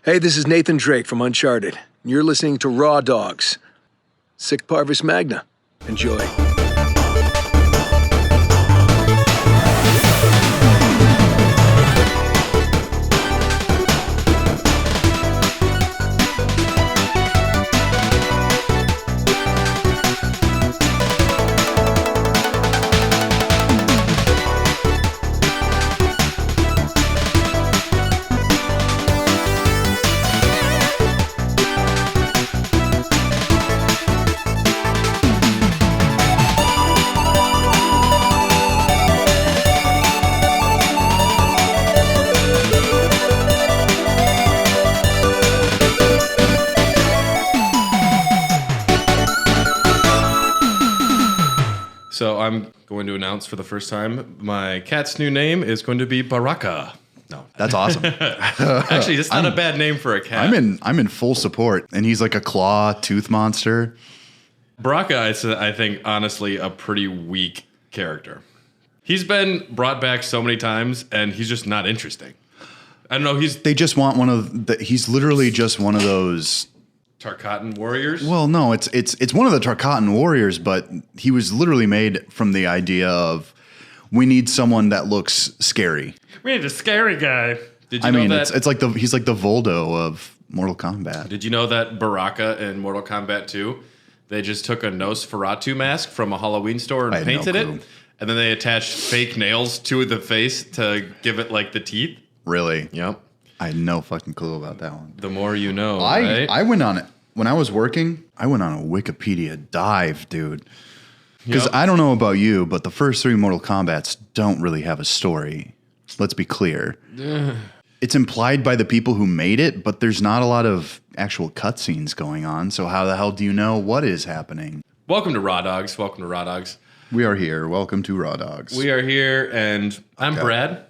Hey, this is Nathan Drake from Uncharted. You're listening to Raw Dogs. Sic Parvis Magna. Enjoy. So I'm going to announce for the first time my cat's new name is going to be Baraka. No, That's awesome. actually, it's not a bad name for a cat. I'm in full support, and he's like a claw tooth monster. Baraka is, I think, honestly, a pretty weak character. He's been brought back so many times, and he's just not interesting. I don't know. They just want he's literally just one of those Tarkatan warriors. Well, no, it's one of the Tarkatan warriors, but he was literally made from the idea of we need someone that looks scary. We need a scary guy. Did you I know mean, that? it's like he's like the Voldo of Mortal Kombat. Did you know that Baraka in Mortal Kombat 2, they just took a Nosferatu mask from a Halloween store and painted it, and then they attached fake nails to the face to give it like the teeth? Really? Yep. I had no fucking clue about that one. The more you know, I right? went on it when I was working. I went on a Wikipedia dive, dude. Because I don't know about you, but the first 3 Mortal Kombats don't really have a story. Let's be clear. It's implied by the people who made it, but there's not a lot of actual cutscenes going on. So how the hell do you know what is happening? Welcome to Raw Dogs. Welcome to Raw Dogs. We are here. Welcome to Raw Dogs. We are here, and I'm Brad.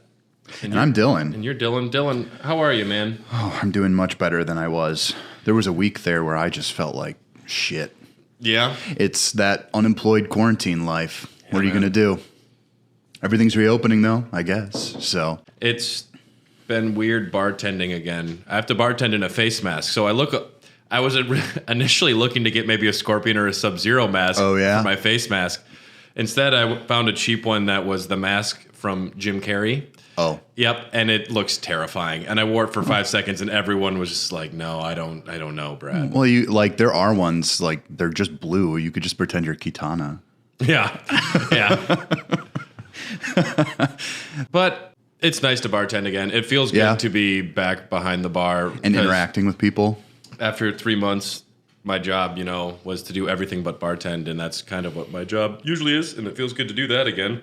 And I'm Dylan. And you're Dylan. Dylan, how are you, man? Oh, I'm doing much better than I was. There was a week there where I just felt like shit. Yeah? It's that unemployed quarantine life. What are you going to do? Everything's reopening, though, I guess. So It's been weird bartending again. I have to bartend in a face mask. So I was initially looking to get maybe a Scorpion or a Sub-Zero mask for my face mask. Instead, I found a cheap one that was the mask from Jim Carrey. Oh. Yep, and it looks terrifying. And I wore it for 5 seconds, and everyone was just like, "No, I don't know, Brad." Well, there are ones like they're just blue. You could just pretend you're Kitana. Yeah, yeah. But it's nice to bartend again. It feels good to be back behind the bar and interacting with people. After 3 months, my job, was to do everything but bartend, and that's kind of what my job usually is. And it feels good to do that again.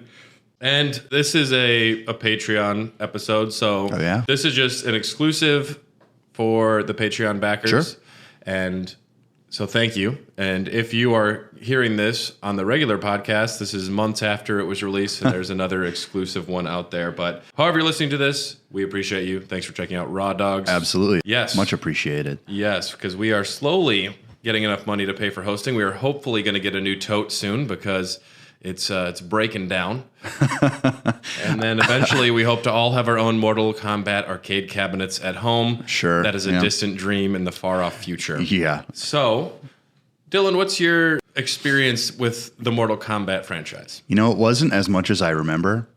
And this is a Patreon episode, so this is just an exclusive for the Patreon backers. Sure. And so thank you. And if you are hearing this on the regular podcast, this is months after it was released, and there's another exclusive one out there. But however you're listening to this, we appreciate you. Thanks for checking out Raw Dogs. Absolutely. Yes. Much appreciated. Yes, because we are slowly getting enough money to pay for hosting. We are hopefully going to get a new tote soon because it's breaking down. And then eventually we hope to all have our own Mortal Kombat arcade cabinets at home. Sure. That is a distant dream in the far off future. Yeah. So, Dylan, what's your experience with the Mortal Kombat franchise? It wasn't as much as I remember.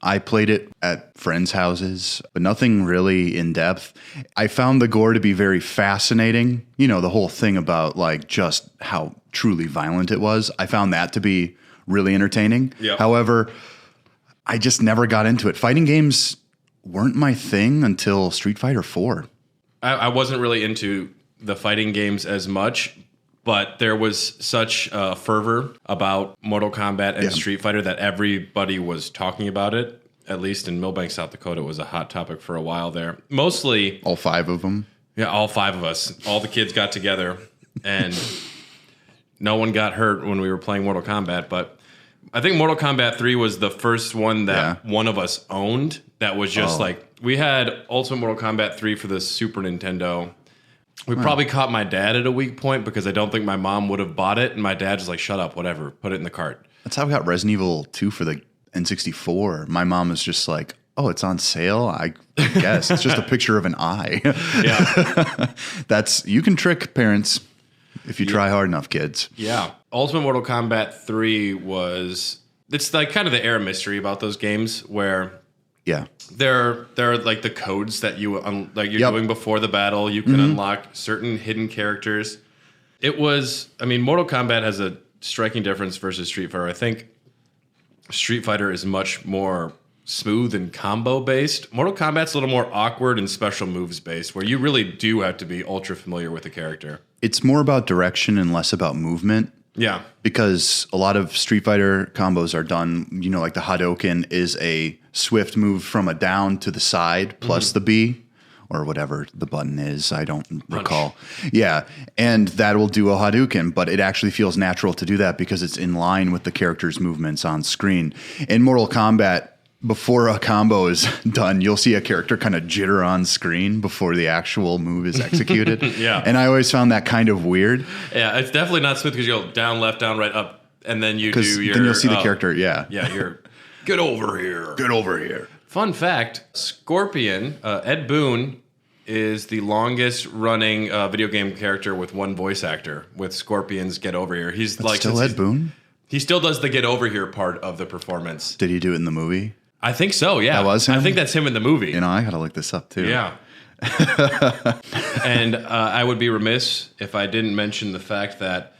I played it at friends' houses, but nothing really in depth. I found the gore to be very fascinating. The whole thing about like just how truly violent it was. I found that to be really entertaining. Yep. However, I just never got into it. Fighting games weren't my thing until Street Fighter 4. I wasn't really into the fighting games as much, but there was such a fervor about Mortal Kombat and Street Fighter that everybody was talking about it. At least in Millbank, South Dakota, it was a hot topic for a while there. Mostly all 5 of them. Yeah, all 5 of us. All the kids got together, and no one got hurt when we were playing Mortal Kombat. But I think Mortal Kombat 3 was the first one that one of us owned that was just like, we had Ultimate Mortal Kombat 3 for the Super Nintendo. We probably caught my dad at a weak point because I don't think my mom would have bought it. And my dad was like, shut up, whatever, put it in the cart. That's how I got Resident Evil 2 for the N64. My mom was just like, oh, it's on sale. I guess it's just a picture of an eye. Yeah. You can trick parents if you try hard enough, kids. Yeah. Ultimate Mortal Kombat 3 it's like kind of the air of mystery about those games where they're like the codes that you're doing before the battle. You can unlock certain hidden characters. Mortal Kombat has a striking difference versus Street Fighter. I think Street Fighter is much more smooth and combo based. Mortal Kombat's a little more awkward and special moves based, where you really do have to be ultra familiar with the character. It's more about direction and less about movement. Yeah. Because a lot of Street Fighter combos are done, like the Hadouken is a swift move from a down to the side plus the B or whatever the button is. I don't recall. Yeah. And that will do a Hadouken, but it actually feels natural to do that because it's in line with the character's movements on screen. In Mortal Kombat, before a combo is done, you'll see a character kind of jitter on screen before the actual move is executed. Yeah. And I always found that kind of weird. Yeah, it's definitely not smooth because you go down, left, down, right, up, and then you do your... then you'll see the character, yeah. Yeah, you're... Get over here. Get over here. Fun fact, Scorpion, Ed Boon, is the longest running video game character with one voice actor with Scorpion's Get Over Here. He's still Ed Boon? He still does the Get Over Here part of the performance. Did he do it in the movie? I think so, yeah. That was him? I think that's him in the movie. I gotta look this up too. Yeah. And I would be remiss if I didn't mention the fact that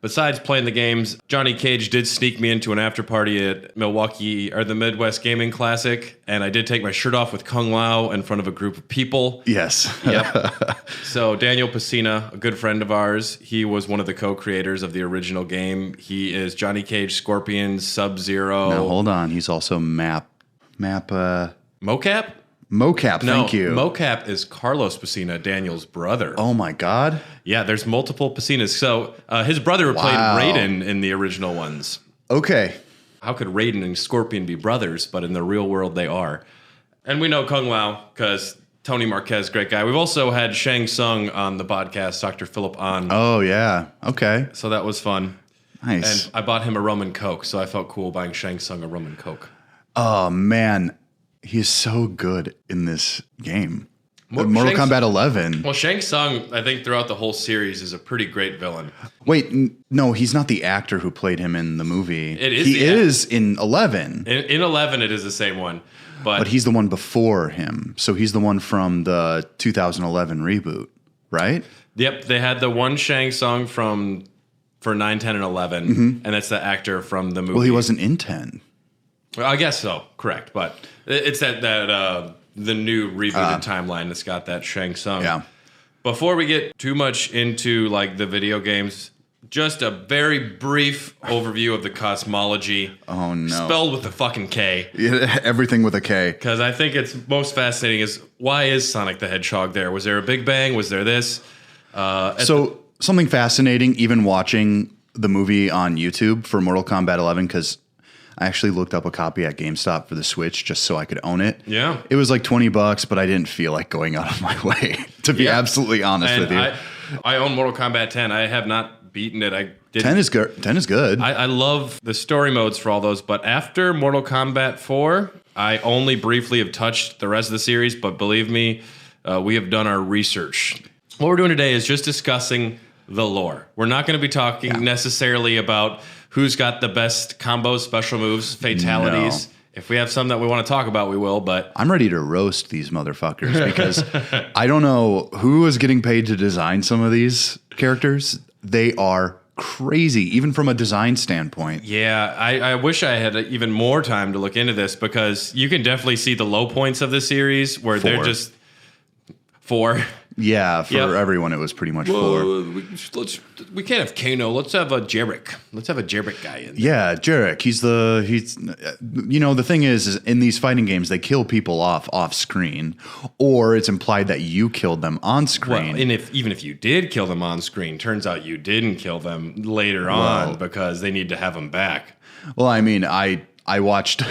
besides playing the games, Johnny Cage did sneak me into an after party at the Midwest Gaming Classic, and I did take my shirt off with Kung Lao in front of a group of people. Yes. Yep. So Daniel Pacina, a good friend of ours, he was one of the co-creators of the original game. He is Johnny Cage, Scorpion, Sub-Zero. Now hold on, he's also Mocap? Mocap, thank you. Mocap is Carlos Pacina, Daniel's brother. Oh my God. Yeah, there's multiple Pacinas. So his brother played Raiden in the original ones. Okay. How could Raiden and Scorpion be brothers, but in the real world they are? And we know Kung Lao because Tony Marquez, great guy. We've also had Shang Tsung on the podcast, Dr. Philip An. Oh, yeah. Okay. So that was fun. Nice. And I bought him a rum and Coke, so I felt cool buying Shang Tsung a rum and Coke. Oh, man. He's so good in this game. Mortal Kombat 11. Well, Shang Tsung, I think throughout the whole series, is a pretty great villain. Wait, no, he's not the actor who played him in the movie. He is in 11. In 11, it is the same one. But he's the one before him. So he's the one from the 2011 reboot, right? Yep, they had the one Shang Tsung for 9, 10, and 11, and that's the actor from the movie. Well, he wasn't in 10. Well, I guess so, correct. But it's that the new rebooted timeline that's got that Shang Tsung. Yeah. Before we get too much into like the video games, just a very brief overview of the cosmology. Oh no! Spelled with a fucking K. Yeah, everything with a K. Because I think it's most fascinating is why is Sonic the Hedgehog there? Was there a Big Bang? Was there this? Something fascinating, even watching the movie on YouTube for Mortal Kombat 11, because I actually looked up a copy at GameStop for the Switch just so I could own it. Yeah. It was like $20, but I didn't feel like going out of my way, to be absolutely honest with you. I own Mortal Kombat 10. I have not beaten it. 10 is good. 10 is good. I love the story modes for all those, but after Mortal Kombat 4, I only briefly have touched the rest of the series, but believe me, we have done our research. What we're doing today is just discussing the lore. We're not going to be talking necessarily about who's got the best combos, special moves, fatalities. No. If we have some that we want to talk about, we will, but... I'm ready to roast these motherfuckers because I don't know who is getting paid to design some of these characters. They are crazy, even from a design standpoint. Yeah, I wish I had even more time to look into this because you can definitely see the low points of the series where they're just... 4. Yeah, for everyone, it was pretty much 4. We can't have Kano. Let's have a Jarek. Let's have a Jarek guy in there. Yeah, Jarek. He's the thing is in these fighting games, they kill people off screen, or it's implied that you killed them on screen. Well, and even if you did kill them on screen, turns out you didn't kill them later on because they need to have them back. Well, I mean, I watched...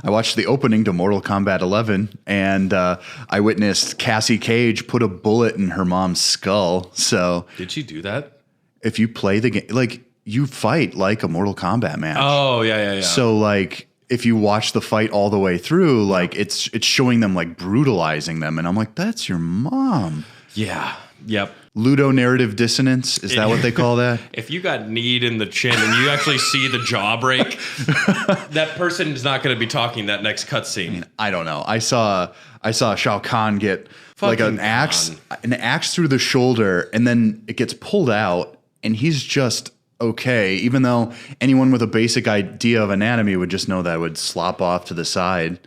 I watched the opening to Mortal Kombat 11, and I witnessed Cassie Cage put a bullet in her mom's skull. So, did she do that? If you play the game, like you fight like a Mortal Kombat match. Oh yeah. So like if you watch the fight all the way through, like it's showing them like brutalizing them. And I'm like, that's your mom. Yeah. Yep. Ludonarrative dissonance. Is that what they call that? If you got kneed in the chin and you actually see the jaw break, that person is not going to be talking that next cutscene. I don't know. I saw Shao Kahn get like an axe through the shoulder, and then it gets pulled out, and he's just okay. Even though anyone with a basic idea of anatomy would just know that would slop off to the side.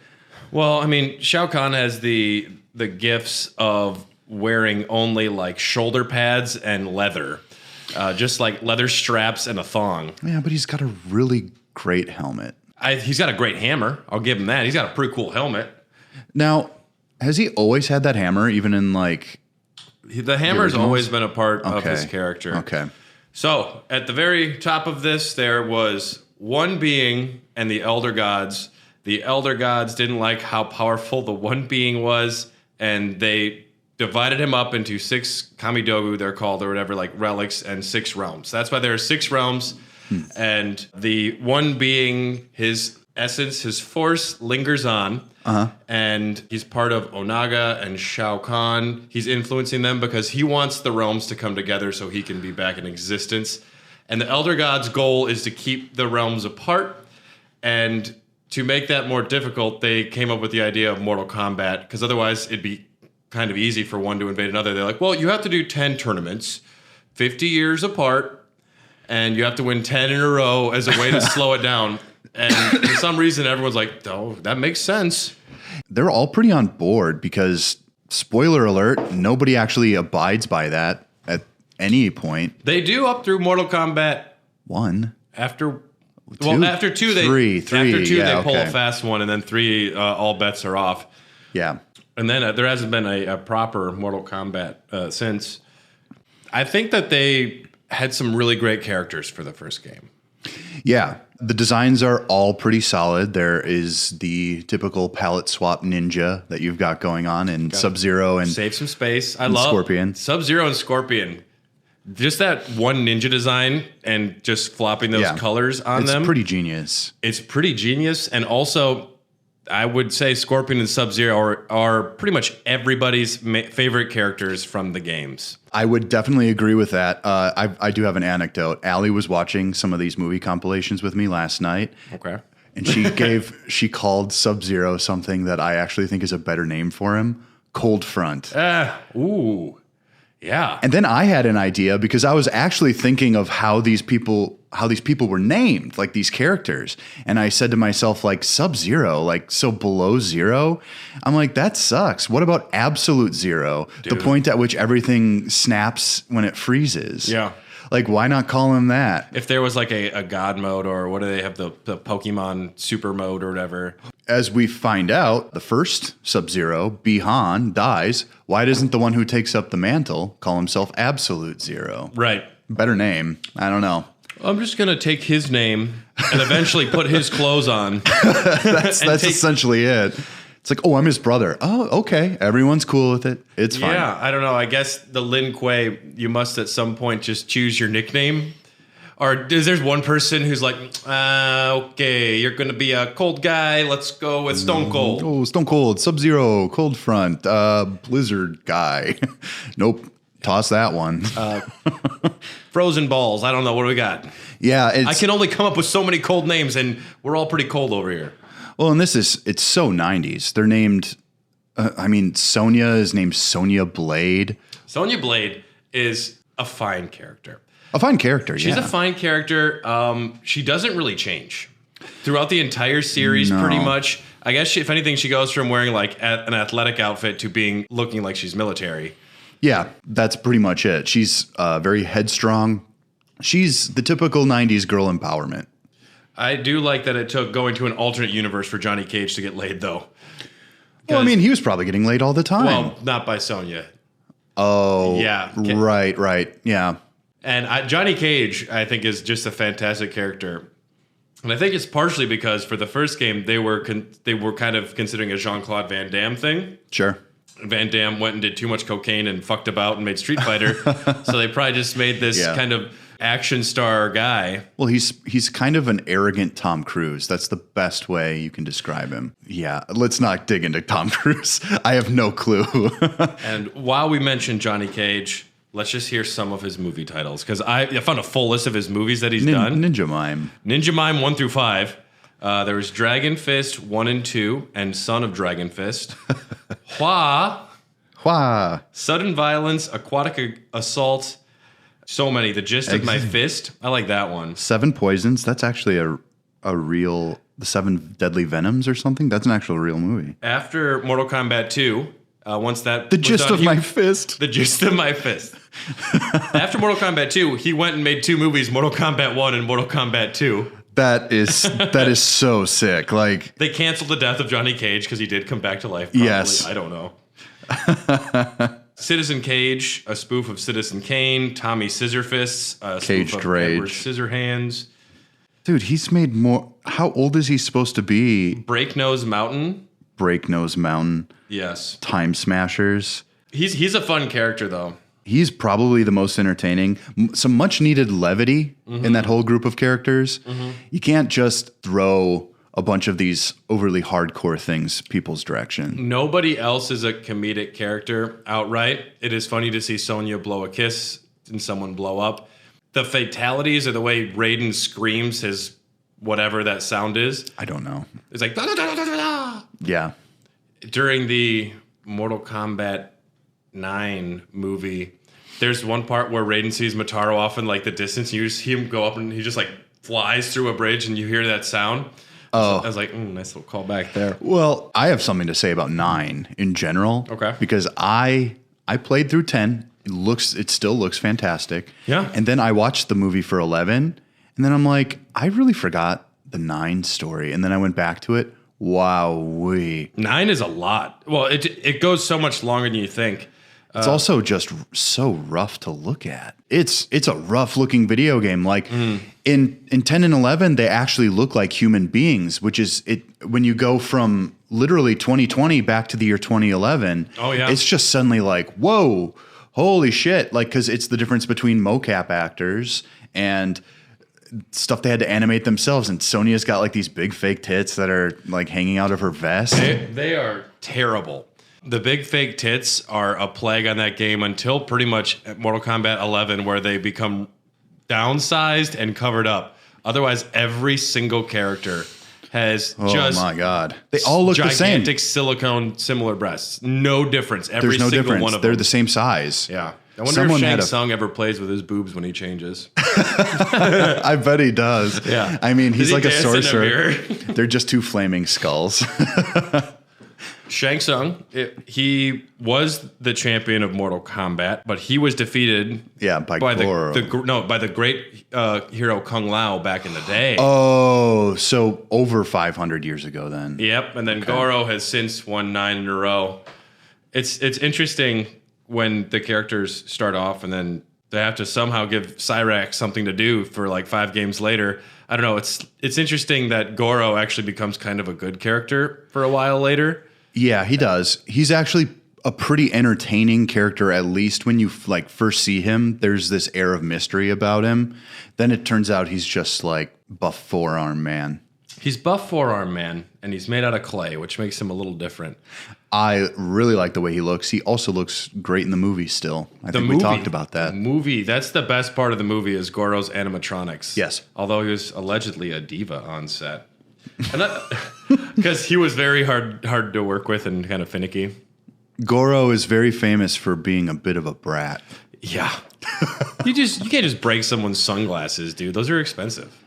Well, I mean, Shao Kahn has the gifts of wearing only like shoulder pads and leather, just like leather straps and a thong. Yeah, but he's got a really great helmet. He's got a great hammer. I'll give him that. He's got a pretty cool helmet. Now, has he always had that hammer, even in like... The hammer's always been a part of his character. Okay. So, at the very top of this, there was one being and the Elder Gods. The Elder Gods didn't like how powerful the one being was, and they divided him up into 6 kamidogu, they're called, or whatever, like relics, and 6 realms. That's why there are 6 realms, and the one being, his essence, his force lingers on, and he's part of Onaga and Shao Kahn. He's influencing them because he wants the realms to come together so he can be back in existence. And the Elder God's goal is to keep the realms apart, and to make that more difficult, they came up with the idea of Mortal Kombat, because otherwise it'd be kind of easy for one to invade another. They're like, well, you have to do 10 tournaments, 50 years apart, and you have to win 10 in a row as a way to slow it down. And for some reason, everyone's like, oh, that makes sense. They're all pretty on board because, spoiler alert, nobody actually abides by that at any point. They do up through Mortal Kombat 1. After... Two? Well, after 2, they... Three, after 2, yeah, they pull okay. a fast one, and then 3, all bets are off. Yeah. And then there hasn't been a proper Mortal Kombat since. I think that they had some really great characters for the first game. Yeah. The designs are all pretty solid. There is the typical palette swap ninja that you've got going on in Sub-Zero and Save some space. I love Scorpion. Sub-Zero and Scorpion. Just that one ninja design and just flopping those colors on them. It's pretty genius. It's pretty genius. And also, I would say Scorpion and Sub-Zero are pretty much everybody's favorite characters from the games. I would definitely agree with that. I do have an anecdote. Allie was watching some of these movie compilations with me last night. Okay. And she called Sub-Zero something that I actually think is a better name for him. Cold Front. Ooh. Yeah. And then I had an idea because I was actually thinking of how these people were named, like these characters. And I said to myself, like, Sub-Zero, like, so below zero? I'm like, that sucks. What about Absolute Zero? Dude. The point at which everything snaps when it freezes. Yeah. Like, why not call him that? If there was like a God mode, or what do they have, the Pokemon Super mode or whatever. As we find out, the first Sub-Zero, Bihan, dies. Why doesn't the one who takes up the mantle call himself Absolute Zero? Right. Better name. I don't know. I'm just going to take his name and eventually put his clothes on. That's essentially it. It's like, oh, I'm his brother. Oh, okay. Everyone's cool with it. It's fine. Yeah, I don't know. I guess the Lin Kuei, you must at some point just choose your nickname. Or is there one person who's like, okay, you're going to be a cold guy. Let's go with Stone Cold. Oh, Stone Cold, Sub-Zero, Cold Front, Blizzard guy. Nope. Toss that one. Frozen Balls. I don't know. What do we got? Yeah. I can only come up with so many cold names, and we're all pretty cold over here. Well, and it's so 90s. They're named, Sonya is named Sonya Blade. Sonya Blade is a fine character. A fine character, She's a fine character. She doesn't really change throughout the entire series, pretty much. I guess, if anything, she goes from wearing like an athletic outfit to looking like she's military. Yeah, that's pretty much it. She's very headstrong. She's the typical 90s girl empowerment. I do like that it took going to an alternate universe for Johnny Cage to get laid, though. Well, he was probably getting laid all the time. Well, not by Sonya. Oh, yeah. Right. Yeah. And Johnny Cage, I think, is just a fantastic character. And I think it's partially because for the first game, they were kind of considering a Jean-Claude Van Damme thing. Sure. Van Damme went and did too much cocaine and fucked about and made Street Fighter. So they probably just made this kind of action star guy. Well, he's kind of an arrogant Tom Cruise. That's the best way you can describe him. Yeah, let's not dig into Tom Cruise. I have no clue. And while we mention Johnny Cage, let's just hear some of his movie titles, because I found a full list of his movies that he's done. Ninja Mime. Ninja Mime 1 through 5. There was Dragon Fist 1 and 2, and Son of Dragon Fist. Hua. Sudden Violence, Aquatic Assault. So many. The Gist of My Fist. I like that one. 7 Poisons. That's actually a real... The 7 Deadly Venoms or something? That's an actual real movie. After Mortal Kombat 2, once that... The Gist of My Fist. The Gist of My Fist. After Mortal Kombat 2, he went and made 2 movies, Mortal Kombat 1 and Mortal Kombat 2. That is so sick. Like, they canceled the death of Johnny Cage because he did come back to life. Probably. Yes. I don't know. Citizen Cage, a spoof of Citizen Kane. Tommy Scissorfists, a Caged spoof of Rage. Edward Scissorhands. Dude, he's made more. How old is he supposed to be? Break Nose Mountain. Yes. Time Smashers. He's a fun character, though. He's probably the most entertaining. Some much needed levity in that whole group of characters. You can't just throw a bunch of these overly hardcore things people's direction. Nobody else is a comedic character outright. It is funny to see Sonya blow a kiss and someone blow up. The fatalities or the way Raiden screams his whatever that sound is. I don't know. It's like... Da, da, da, da, da, da. Yeah. During the Mortal Kombat 9 movie, there's one part where Raiden sees Motaro off in like the distance. You see him go up and he just like flies through a bridge and you hear that sound. Oh. So I was like, nice little callback there. Well, I have something to say about 9 in general. Okay. Because I played through 10. It still looks fantastic. Yeah. And then I watched the movie for 11. And then I'm like, I really forgot the 9 story. And then I went back to it. Wow-wee. 9 is a lot. Well, it goes so much longer than you think. It's also just so rough to look at. It's a rough looking video game. Like in 10 and 11, they actually look like human beings, which is it when you go from literally 2020 back to the year 2011. Oh yeah. It's just suddenly like, whoa, holy shit. Like, cause it's the difference between mocap actors and stuff they had to animate themselves. And Sonya's got like these big fake tits that are like hanging out of her vest. They are terrible. The big fake tits are a plague on that game until pretty much Mortal Kombat 11, where they become downsized and covered up. Otherwise, every single character has just... Oh my God. They all look the same. Gigantic silicone similar breasts. No difference. There's no difference. They're the same size. Yeah. I wonder if Shang Tsung ever plays with his boobs when he changes. I bet he does. Yeah. I mean, he's like a dance in sorcerer. mirror? They're just 2 flaming skulls. Shang Tsung, he was the champion of Mortal Kombat, but he was defeated by Goro. By the great hero Kung Lao back in the day. Oh, so over 500 years ago then. Yep, and then Goro has since won 9 in a row. It's interesting when the characters start off and then they have to somehow give Cyrax something to do for like 5 games later. I don't know, it's interesting that Goro actually becomes kind of a good character for a while later. Yeah, he does. He's actually a pretty entertaining character, at least when you like first see him. There's this air of mystery about him. Then it turns out he's just like buff forearm man. He's buff forearm man, and he's made out of clay, which makes him a little different. I really like the way he looks. He also looks great in the movie still. I think we talked about that. The movie, that's the best part of the movie is Goro's animatronics. Yes. Although he was allegedly a diva on set. Because he was very hard to work with and kind of finicky. Goro is very famous for being a bit of a brat. Yeah. You can't just break someone's sunglasses, dude. Those are expensive.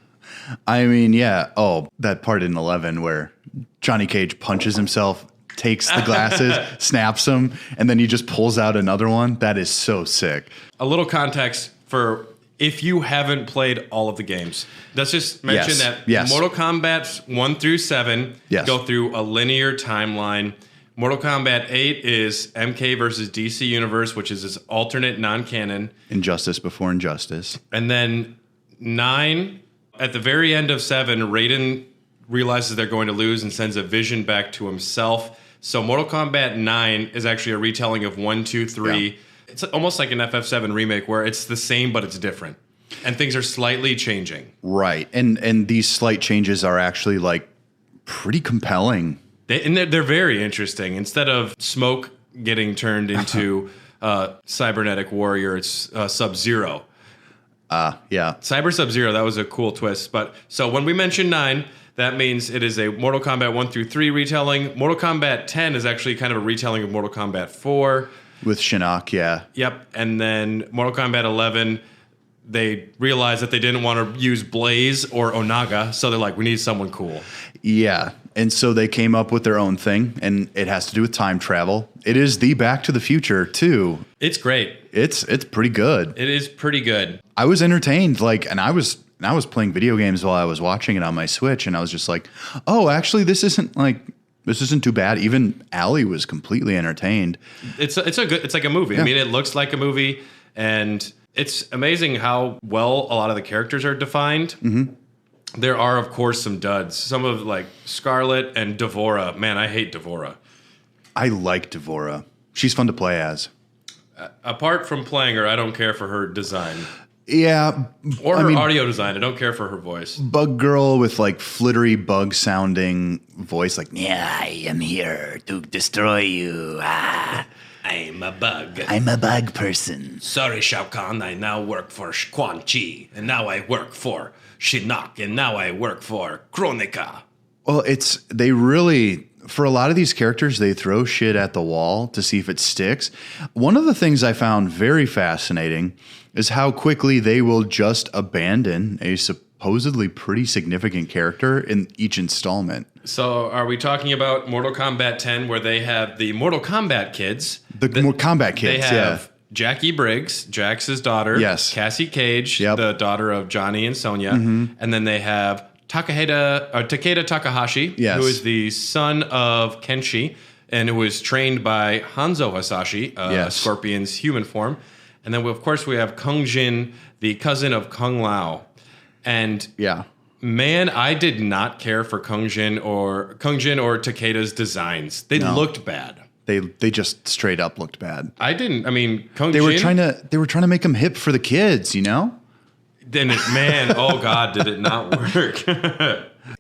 I mean, yeah. Oh, that part in 11 where Johnny Cage punches himself, takes the glasses, snaps them, and then he just pulls out another one. That is so sick. A little context for if you haven't played all of the games. Let's just mention that Mortal Kombat 1 through 7 go through a linear timeline. Mortal Kombat 8 is MK versus DC Universe, which is this alternate non-canon. Injustice before injustice. And then 9, at the very end of 7, Raiden realizes they're going to lose and sends a vision back to himself. So Mortal Kombat 9 is actually a retelling of 1, 2, 3. Yeah. It's almost like an FF7 remake where it's the same, but it's different. And things are slightly changing. Right. And these slight changes are actually like pretty compelling. They're very interesting. Instead of smoke getting turned into cybernetic warrior, it's Sub-Zero. Yeah. Cyber Sub-Zero, that was a cool twist. But so when we mention 9, that means it is a Mortal Kombat 1 through 3 retelling. Mortal Kombat 10 is actually kind of a retelling of Mortal Kombat 4. With Shinnok, yeah. Yep. And then Mortal Kombat 11, they realized that they didn't want to use Blaze or Onaga, so they're like, we need someone cool. Yeah. And so they came up with their own thing, and it has to do with time travel. It is the Back to the Future, too. It's great. It's pretty good. It is pretty good. I was entertained, and I was playing video games while I was watching it on my Switch, and I was just like, oh, actually, this isn't too bad. Even Allie was completely entertained. It's like a movie. Yeah. I mean, it looks like a movie, and it's amazing how well a lot of the characters are defined. Mm-hmm. There are, of course, some duds. Some of like Scarlet and Devora. Man, I hate Devora. I like Devora. She's fun to play as. Apart from playing her, I don't care for her design. Yeah. Or her audio design. I don't care for her voice. Bug girl with like flittery bug sounding voice. Like, yeah, I am here to destroy you. I'm a bug. I'm a bug person. Sorry, Shao Kahn. I now work for Quan Chi. And now I work for Shinnok. And now I work for Kronika. Well, they really... For a lot of these characters, they throw shit at the wall to see if it sticks. One of the things I found very fascinating is how quickly they will just abandon a supposedly pretty significant character in each installment. So are we talking about Mortal Kombat 10 where they have the Mortal Kombat kids? The Kombat kids, They have Jackie Briggs, Jax's daughter. Yes. Cassie Cage, the daughter of Johnny and Sonya. Mm-hmm. And then they have Takeda Takahashi, who is the son of Kenshi, and who was trained by Hanzo Hasashi, Scorpion's human form. And then, of course, we have Kung Jin, the cousin of Kung Lao. And man, I did not care for Kung Jin or Takeda's designs. They looked bad. They just straight up looked bad. I didn't. I mean, They were trying to make them hip for the kids, you know? Then oh God, did it not work?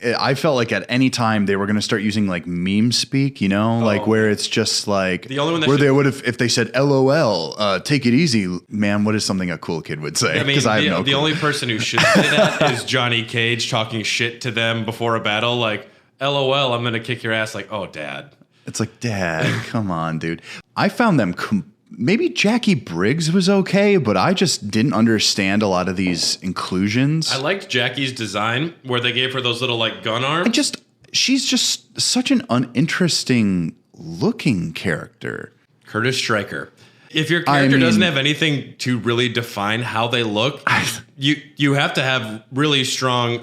I felt like at any time they were going to start using like meme speak, you know, like where it's just like the only one where they would have, if they said LOL, take it easy, man. What is something a cool kid would say? I mean, the only person who should say that is Johnny Cage talking shit to them before a battle, like LOL, I'm going to kick your ass. Like, oh, Dad. It's like, Dad, come on, dude. I found them. Maybe Jackie Briggs was okay, but I just didn't understand a lot of these inclusions. I liked Jackie's design where they gave her those little like gun arms. She's just such an uninteresting looking character. Curtis Stryker. If your character doesn't have anything to really define how they look, you have to have really strong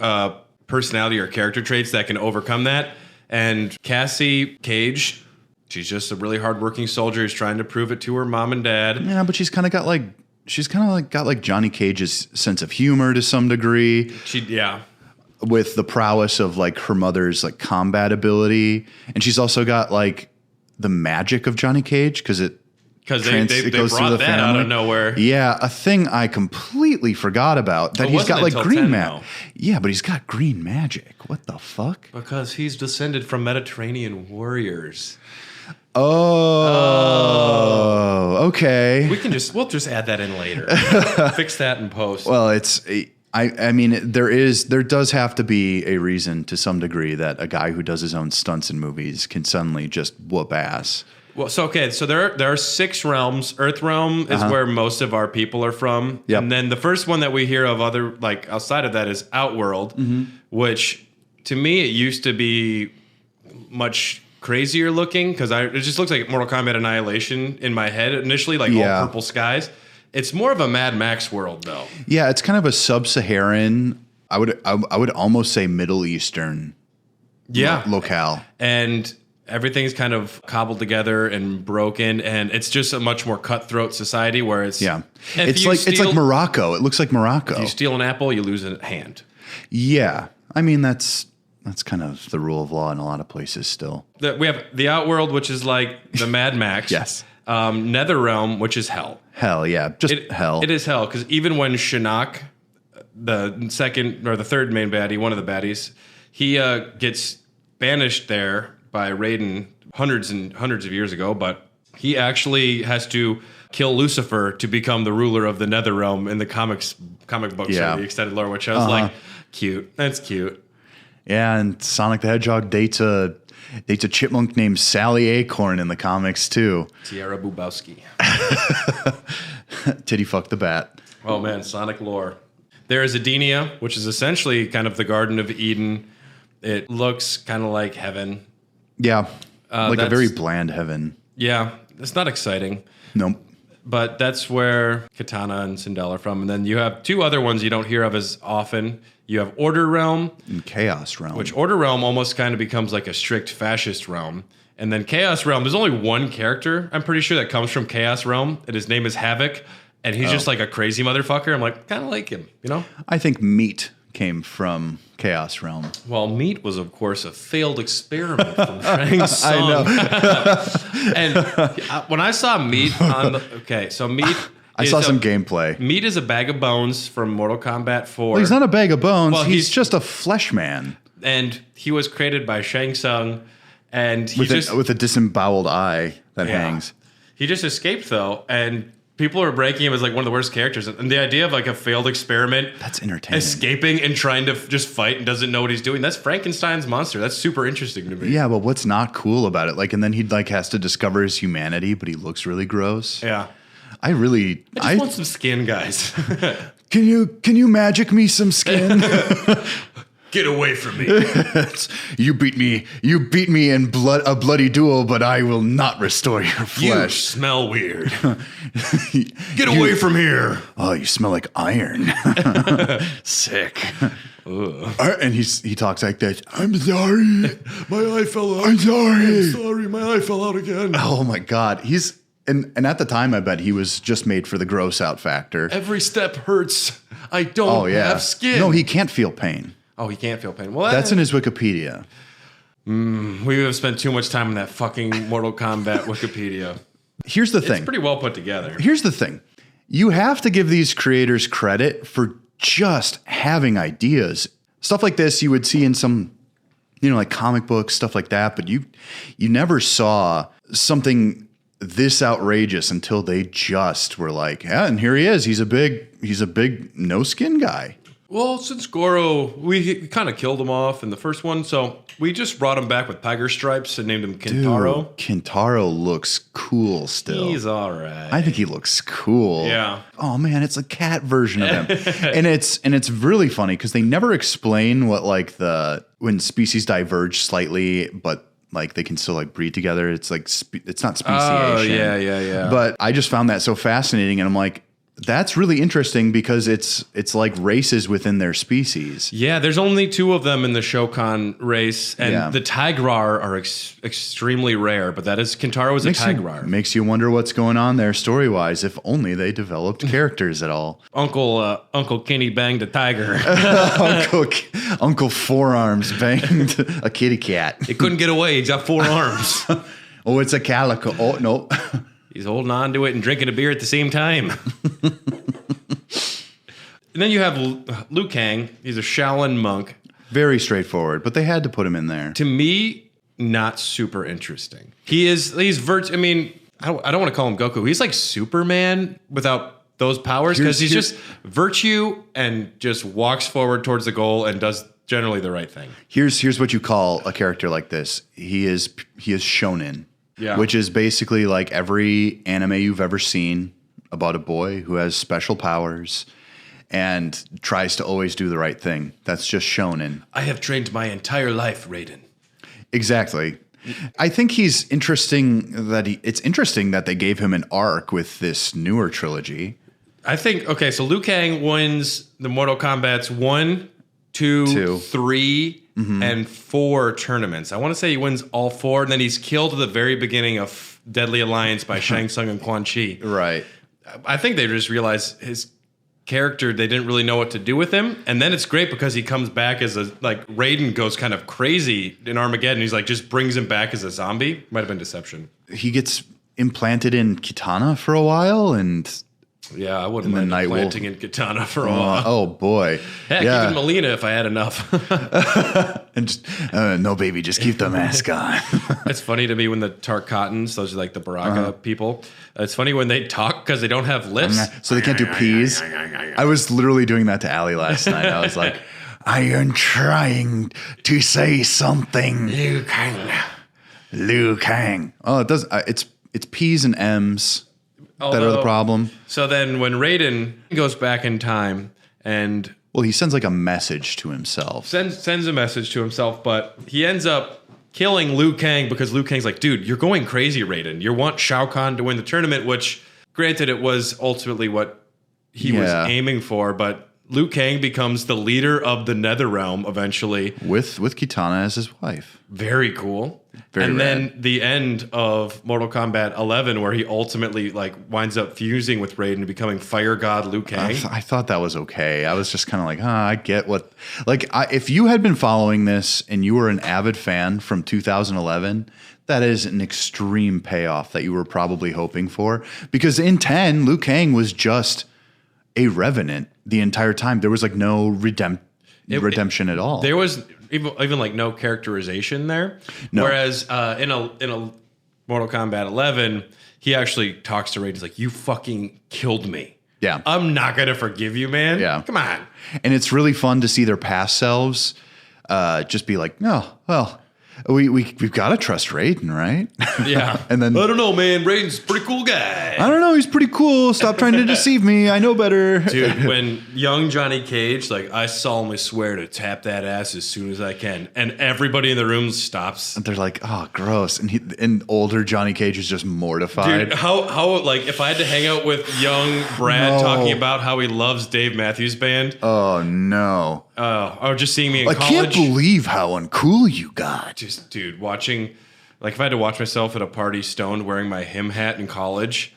personality or character traits that can overcome that. And Cassie Cage, she's just a really hardworking soldier who's trying to prove it to her mom and dad. Yeah, but she's kind of got like Johnny Cage's sense of humor to some degree. With the prowess of like her mother's like combat ability, and she's also got like the magic of Johnny Cage because they brought that out of nowhere. Yeah, a thing I completely forgot about. That he's got like green magic. Yeah, but he's got green magic. What the fuck? Because he's descended from Mediterranean warriors. Oh, okay. We'll just add that in later. Fix that in post. Well, I mean, there does have to be a reason to some degree that a guy who does his own stunts in movies can suddenly just whoop ass. Well, so there are 6 realms. Earth realm is where most of our people are from. Yep. And then the first one that we hear of outside of that is Outworld, which to me it used to be much crazier looking because it just looks like Mortal Kombat Annihilation in my head initially, like all purple skies. It's more of a Mad Max world though. Yeah, it's kind of a sub-Saharan, I would almost say Middle Eastern locale. And everything's kind of cobbled together and broken, and it's just a much more cutthroat society where it's it's like Morocco. It looks like Morocco. If you steal an apple, you lose a hand. Yeah, I mean that's kind of the rule of law in a lot of places still. We have the Outworld, which is like the Mad Max. Yes. Nether-realm, which is hell. Hell, yeah, hell. It is hell because even when Shinnok the second or the third main baddie, one of the baddies, he gets banished there by Raiden hundreds and hundreds of years ago, but he actually has to kill Lucifer to become the ruler of the Nether-realm in the comic books or the extended lore, which I was like, cute. That's cute. Yeah, and Sonic the Hedgehog dates a chipmunk named Sally Acorn in the comics too. Sierra Bubowski. Titty fuck the bat. Oh man, Sonic lore. There is Edenia, which is essentially kind of the Garden of Eden. It looks kind of like heaven. Yeah, like a very bland heaven. Yeah, it's not exciting. Nope. But that's where Katana and Sindel are from. And then you have two other ones you don't hear of as often. You have Order Realm. And Chaos Realm. Which Order Realm almost kind of becomes like a strict fascist realm. And then Chaos Realm, there's only one character, I'm pretty sure, that comes from Chaos Realm. And his name is Havoc. And he's just like a crazy motherfucker. I'm like, kind of like him, you know? I think Meat came from Chaos Realm. Well, Meat was, of course, a failed experiment from Shang Tsung. I know. And when I saw Meat on the... Okay, so Meat... I saw some gameplay. Meat is a bag of bones from Mortal Kombat 4. Well, he's not a bag of bones. Well, he's just a flesh man. And he was created by Shang Tsung. And he with a disemboweled eye that hangs. He just escaped, though, and... People are breaking him as like one of the worst characters. And the idea of like a failed experiment. That's entertaining. Escaping and trying to just fight and doesn't know what he's doing. That's Frankenstein's monster. That's super interesting to me. Yeah, but what's not cool about it? Like, and then he like has to discover his humanity, but he looks really gross. Yeah. I just want some skin, guys. Can you magic me some skin? Get away from me. You beat me in a bloody duel, but I will not restore your flesh. You smell weird. Get away from here. Oh, you smell like iron. Sick. And he talks like this. I'm sorry. My eye fell out. I'm sorry. My eye fell out again. Oh my God. And at the time, I bet he was just made for the gross out factor. Every step hurts. I don't have skin. No, he can't feel pain. Oh, he can't feel pain. Well, that's in his Wikipedia. We have spent too much time on that fucking Mortal Kombat Wikipedia. Here's the thing. It's pretty well put together. Here's the thing. You have to give these creators credit for just having ideas. Stuff like this you would see in some, like comic books, stuff like that. But you never saw something this outrageous until they just were like, yeah, and here he is. He's a big no skin guy. Well, since Goro, we kind of killed him off in the first one, so we just brought him back with tiger stripes and named him Kintaro. Dude, Kintaro looks cool still. He's all right. I think he looks cool. Yeah. Oh man, it's a cat version of him, and it's really funny because they never explain what when species diverge slightly, but like they can still like breed together. It's like it's not speciation. Oh yeah. But I just found that so fascinating, and I'm like, that's really interesting because it's like races within their species. Yeah, there's only two of them in the Shokan race, and the Tigrar are extremely rare, but that is Kintaro is a Tigrar. Makes you wonder what's going on there story-wise, if only they developed characters at all. Uncle Kenny banged a tiger. Uncle Forearms banged a kitty cat. He couldn't get away. He's got 4 arms. Oh, it's a calico. Oh, no. He's holding on to it and drinking a beer at the same time. And then you have Liu Kang. He's a Shaolin monk. Very straightforward, but they had to put him in there. To me, not super interesting. He's I mean, I don't want to call him Goku. He's like Superman without those powers because he's just virtue and just walks forward towards the goal and does generally the right thing. Here's what you call a character like this. He is shonen. Yeah. Which is basically like every anime you've ever seen about a boy who has special powers and tries to always do the right thing. That's just shonen. I have trained my entire life, Raiden. Exactly. I think it's interesting that they gave him an arc with this newer trilogy. I think, okay, so Liu Kang wins the Mortal Kombat's 1, 2, 3, and 4 tournaments. I want to say he wins all 4, and then he's killed at the very beginning of Deadly Alliance by Shang Tsung and Quan Chi. Right. I think they just realized his character, they didn't really know what to do with him. And then it's great because he comes back as Raiden goes kind of crazy in Armageddon. He's like, just brings him back as a zombie. Might have been Deception. He gets implanted in Kitana for a while, and Yeah, I wouldn't And mind then planting in Katana for a while. Oh boy. Heck, even Melina if I had enough. And just no, baby, just keep the mask on. It's funny to me when the Tarkatans, those are like the Baraka people. It's funny when they talk because they don't have lips. So they can't do P's. I was literally doing that to Allie last night. I was like, I am trying to say something. Liu Kang. Liu Kang. Oh, it does. It's P's and M's that are the problem. So then when Raiden goes back in time and Well, he sends like a message to himself. sends a message to himself, but he ends up killing Liu Kang because Liu Kang's like, dude, you're going crazy, Raiden. You want Shao Kahn to win the tournament, which, granted, it was ultimately what he was aiming for, but Liu Kang becomes the leader of the Nether-realm eventually. With Kitana as his wife. Very cool. Very and rad. then the end of Mortal Kombat 11, where he ultimately like winds up fusing with Raiden and becoming Fire God Liu Kang. I thought that was okay. I was just kind of like, I get what... Like, if you had been following this and you were an avid fan from 2011, that is an extreme payoff that you were probably hoping for. Because in 10, Liu Kang was just a revenant the entire time. There was like no redemption at all. There was even like no characterization there. No. Whereas in a Mortal Kombat 11, he actually talks to Raiden. He's like, "You fucking killed me. Yeah. I'm not gonna forgive you, man. Yeah. Come on." And it's really fun to see their past selves just be like, no, well, we've got to trust Raiden, right? Yeah. And then I don't know, man. Raiden's a pretty cool guy. I don't know, he's pretty cool. Stop trying to deceive me. I know better. Dude, when young Johnny Cage, like, I solemnly swear to tap that ass as soon as I can, and everybody in the room stops. They're like, oh, gross. And older Johnny Cage is just mortified. Dude, how like if I had to hang out with young Brad talking about how he loves Dave Matthews Band, Oh no. or just seeing me in I college. can't believe how uncool you got. Just, dude, watching, like, if I had to watch myself at a party stoned wearing my him hat in college.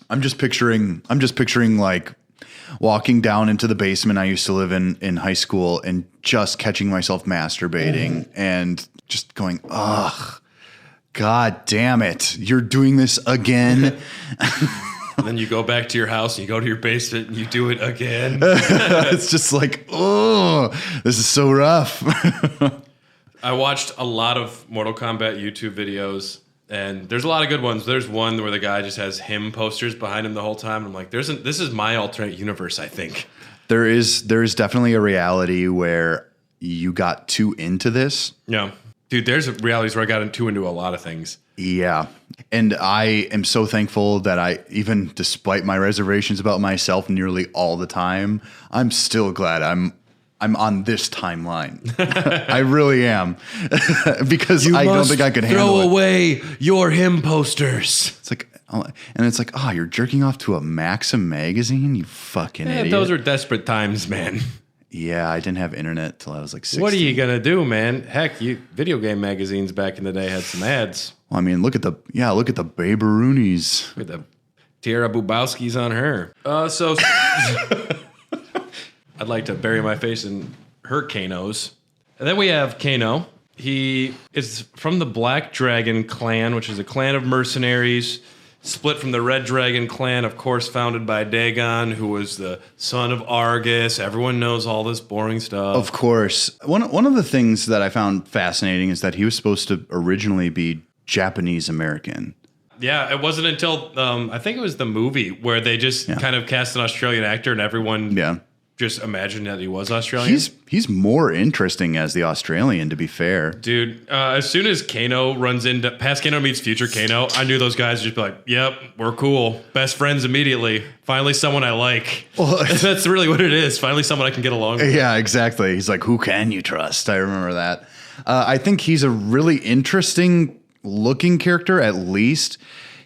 I'm just picturing like walking down into the basement I used to live in high school and just catching myself masturbating and just going, ugh, God damn it. You're doing this again. And then you go back to your house and you go to your basement and you do it again. It's just like, oh, this is so rough. I watched a lot of Mortal Kombat YouTube videos, and there's a lot of good ones. There's one where the guy just has him posters behind him the whole time. I'm like, this is my alternate universe, I think. There is definitely a reality where you got too into this. Yeah. Dude, there's realities where I got too into a lot of things. Yeah. And I am so thankful that even despite my reservations about myself nearly all the time, I'm still glad I'm on this timeline. I really am. Because I don't think I could handle it. Throw away your him posters. It's like, and it's like, oh, you're jerking off to a Maxim magazine? You fucking idiot. Those are desperate times, man. Yeah, I didn't have internet till I was like 16. What are you going to do, man? Heck, video game magazines back in the day had some ads. Well, I mean, look at the Babe-Roonies. With the Tierra Bubowski's on her. So I'd like to bury my face in her Kanos. And then we have Kano. He is from the Black Dragon clan, which is a clan of mercenaries, split from the Red Dragon clan, of course, founded by Dagon, who was the son of Argus. Everyone knows all this boring stuff. Of course. One of the things that I found fascinating is that he was supposed to originally be Japanese American. Yeah, it wasn't until I think it was the movie where they just kind of cast an Australian actor and everyone just imagined that he was Australian. He's more interesting as the Australian, to be fair. Dude, as soon as Kano runs into past Kano meets future Kano, I knew those guys would just be like, yep, we're cool. Best friends immediately. Finally someone I like. Well, that's really what it is. Finally someone I can get along with. Yeah, exactly. He's like, who can you trust? I remember that. I think he's a really interesting looking character, at least.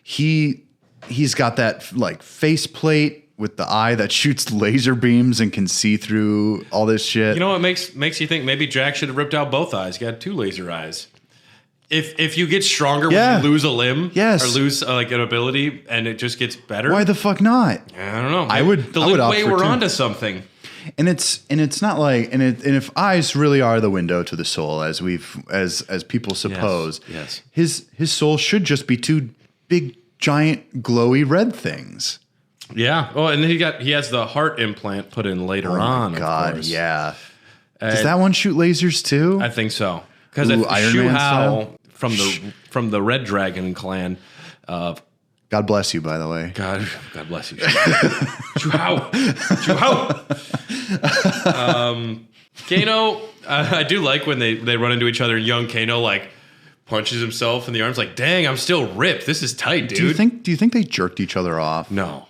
He's got that like faceplate with the eye that shoots laser beams and can see through all this shit. You know what makes you think maybe Jack should have ripped out both eyes? He got two laser eyes. If you get stronger when you lose a limb, or lose like an ability, and it just gets better, why the fuck not? I don't know. I would Wait, we're onto something. And it's not like and if eyes really are the window to the soul, as people suppose, yes. his soul should just be two big giant glowy red things. Yeah. Oh, and then he has the heart implant put in later on. Oh, God, of course. yeah. Does that one shoot lasers too? I think so. Because Iron Shu Man Hao style? from the Red Dragon clan. God bless you, by the way. God bless you. Shu Hao. Shu Hao. Kano, I do like when they run into each other and young Kano like punches himself in the arms like, dang, I'm still ripped. This is tight, dude. Do you think they jerked each other off? No.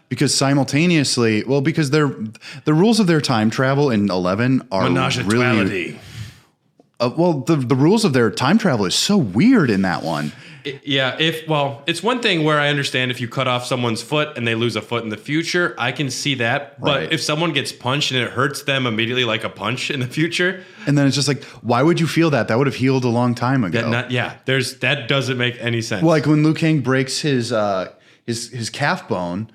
Because simultaneously, because the rules of their time travel in 11 are really... the rules of their time travel is so weird in that one. It's one thing where I understand if you cut off someone's foot and they lose a foot in the future, I can see that. But Right. if someone gets punched and it hurts them immediately like a punch in the future, And then it's just like, why would you feel that? That would have healed a long time ago. that doesn't make any sense. Well, like when Liu Kang breaks his calf bone,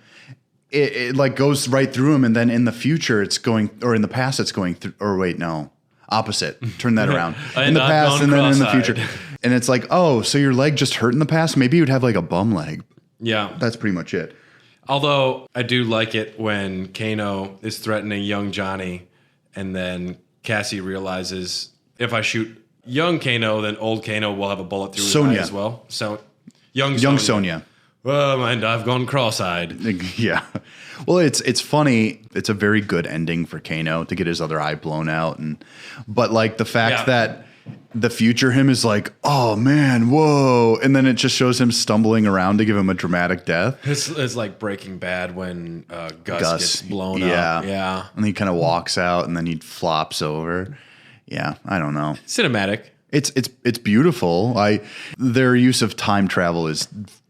it like goes right through him, and then in the future it's going, or in the past it's going through, or wait, no, opposite. Turn that around. In the past and then in the future. And it's like, oh, so your leg just hurt in the past? Maybe you'd have like a bum leg. Yeah. That's pretty much it. Although I do like it when Kano is threatening young Johnny, and then Cassie realizes if I shoot young Kano, then old Kano will have a bullet through his eye as well. So young Sonya. Oh, and I've gone cross-eyed. Yeah. Well, it's funny. It's a very good ending for Kano to get his other eye blown out, but like the fact that the future him is like, oh man, whoa, and then it just shows him stumbling around to give him a dramatic death. It's like Breaking Bad when Gus gets blown up. Yeah. And he kind of walks out, and then he flops over. Yeah, I don't know. Cinematic. It's beautiful. Their use of time travel is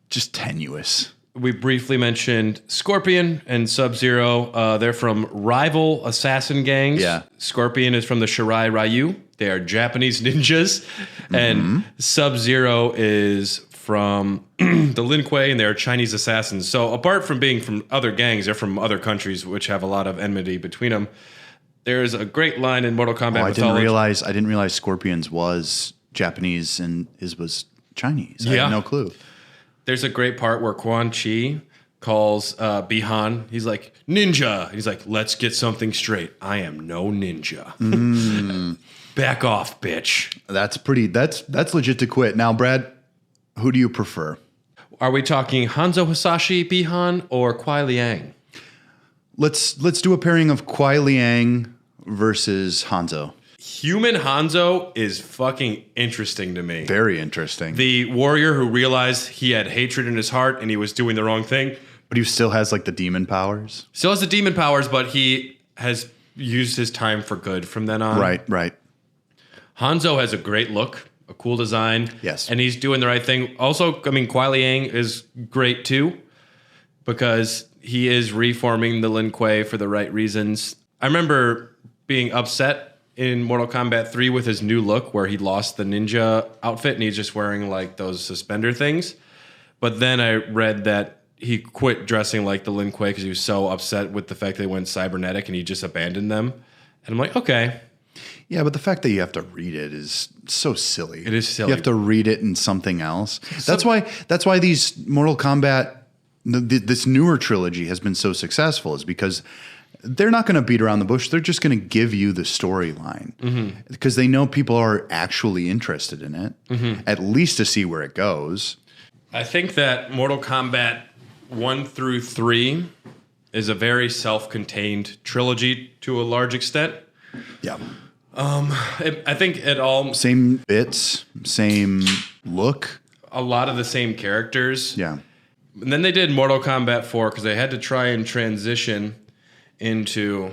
just tenuous. We briefly mentioned Scorpion and Sub-Zero. They're from rival assassin gangs. Yeah. Scorpion is from the Shirai Ryu. They are Japanese ninjas. And Sub-Zero is from the Lin Kuei, and they're Chinese assassins. So apart from being from other gangs, they're from other countries, which have a lot of enmity between them. There's a great line in Mortal Kombat mythology. I didn't realize Scorpion's was Japanese and his was Chinese. I had no clue. There's a great part where Quan Chi calls Bihan. He's like, ninja. He's like, let's get something straight. I am no ninja. Back off, bitch. That's legit to quit. Now, Brad, who do you prefer? Are we talking Hanzo Hasashi Bihan or Kuai Liang? Let's do a pairing of Kuai Liang versus Hanzo. Human Hanzo is fucking interesting to me. Very interesting. The warrior who realized he had hatred in his heart and he was doing the wrong thing. But he still has like the demon powers. Still has the demon powers, but he has used his time for good from then on. Right. Hanzo has a great look, a cool design. Yes. And he's doing the right thing. Also, I mean, Kuai Liang is great too, because he is reforming the Lin Kuei for the right reasons. I remember being upset in Mortal Kombat 3 with his new look, where he lost the ninja outfit and he's just wearing like those suspender things. But then I read that he quit dressing like the Lin Kuei because he was so upset with the fact they went cybernetic and he just abandoned them. And I'm like, okay. Yeah, but the fact that you have to read it is so silly. It is silly. You have to read it in something else. That's why these Mortal Kombat, this newer trilogy has been so successful, is because they're not going to beat around the bush. They're just going to give you the storyline because they know people are actually interested in it, at least to see where it goes. I think that Mortal Kombat 1 through 3 is a very self-contained trilogy to a large extent. Yeah. I think it all... Same bits, same look. A lot of the same characters. Yeah. And then they did Mortal Kombat 4 because they had to try and transition into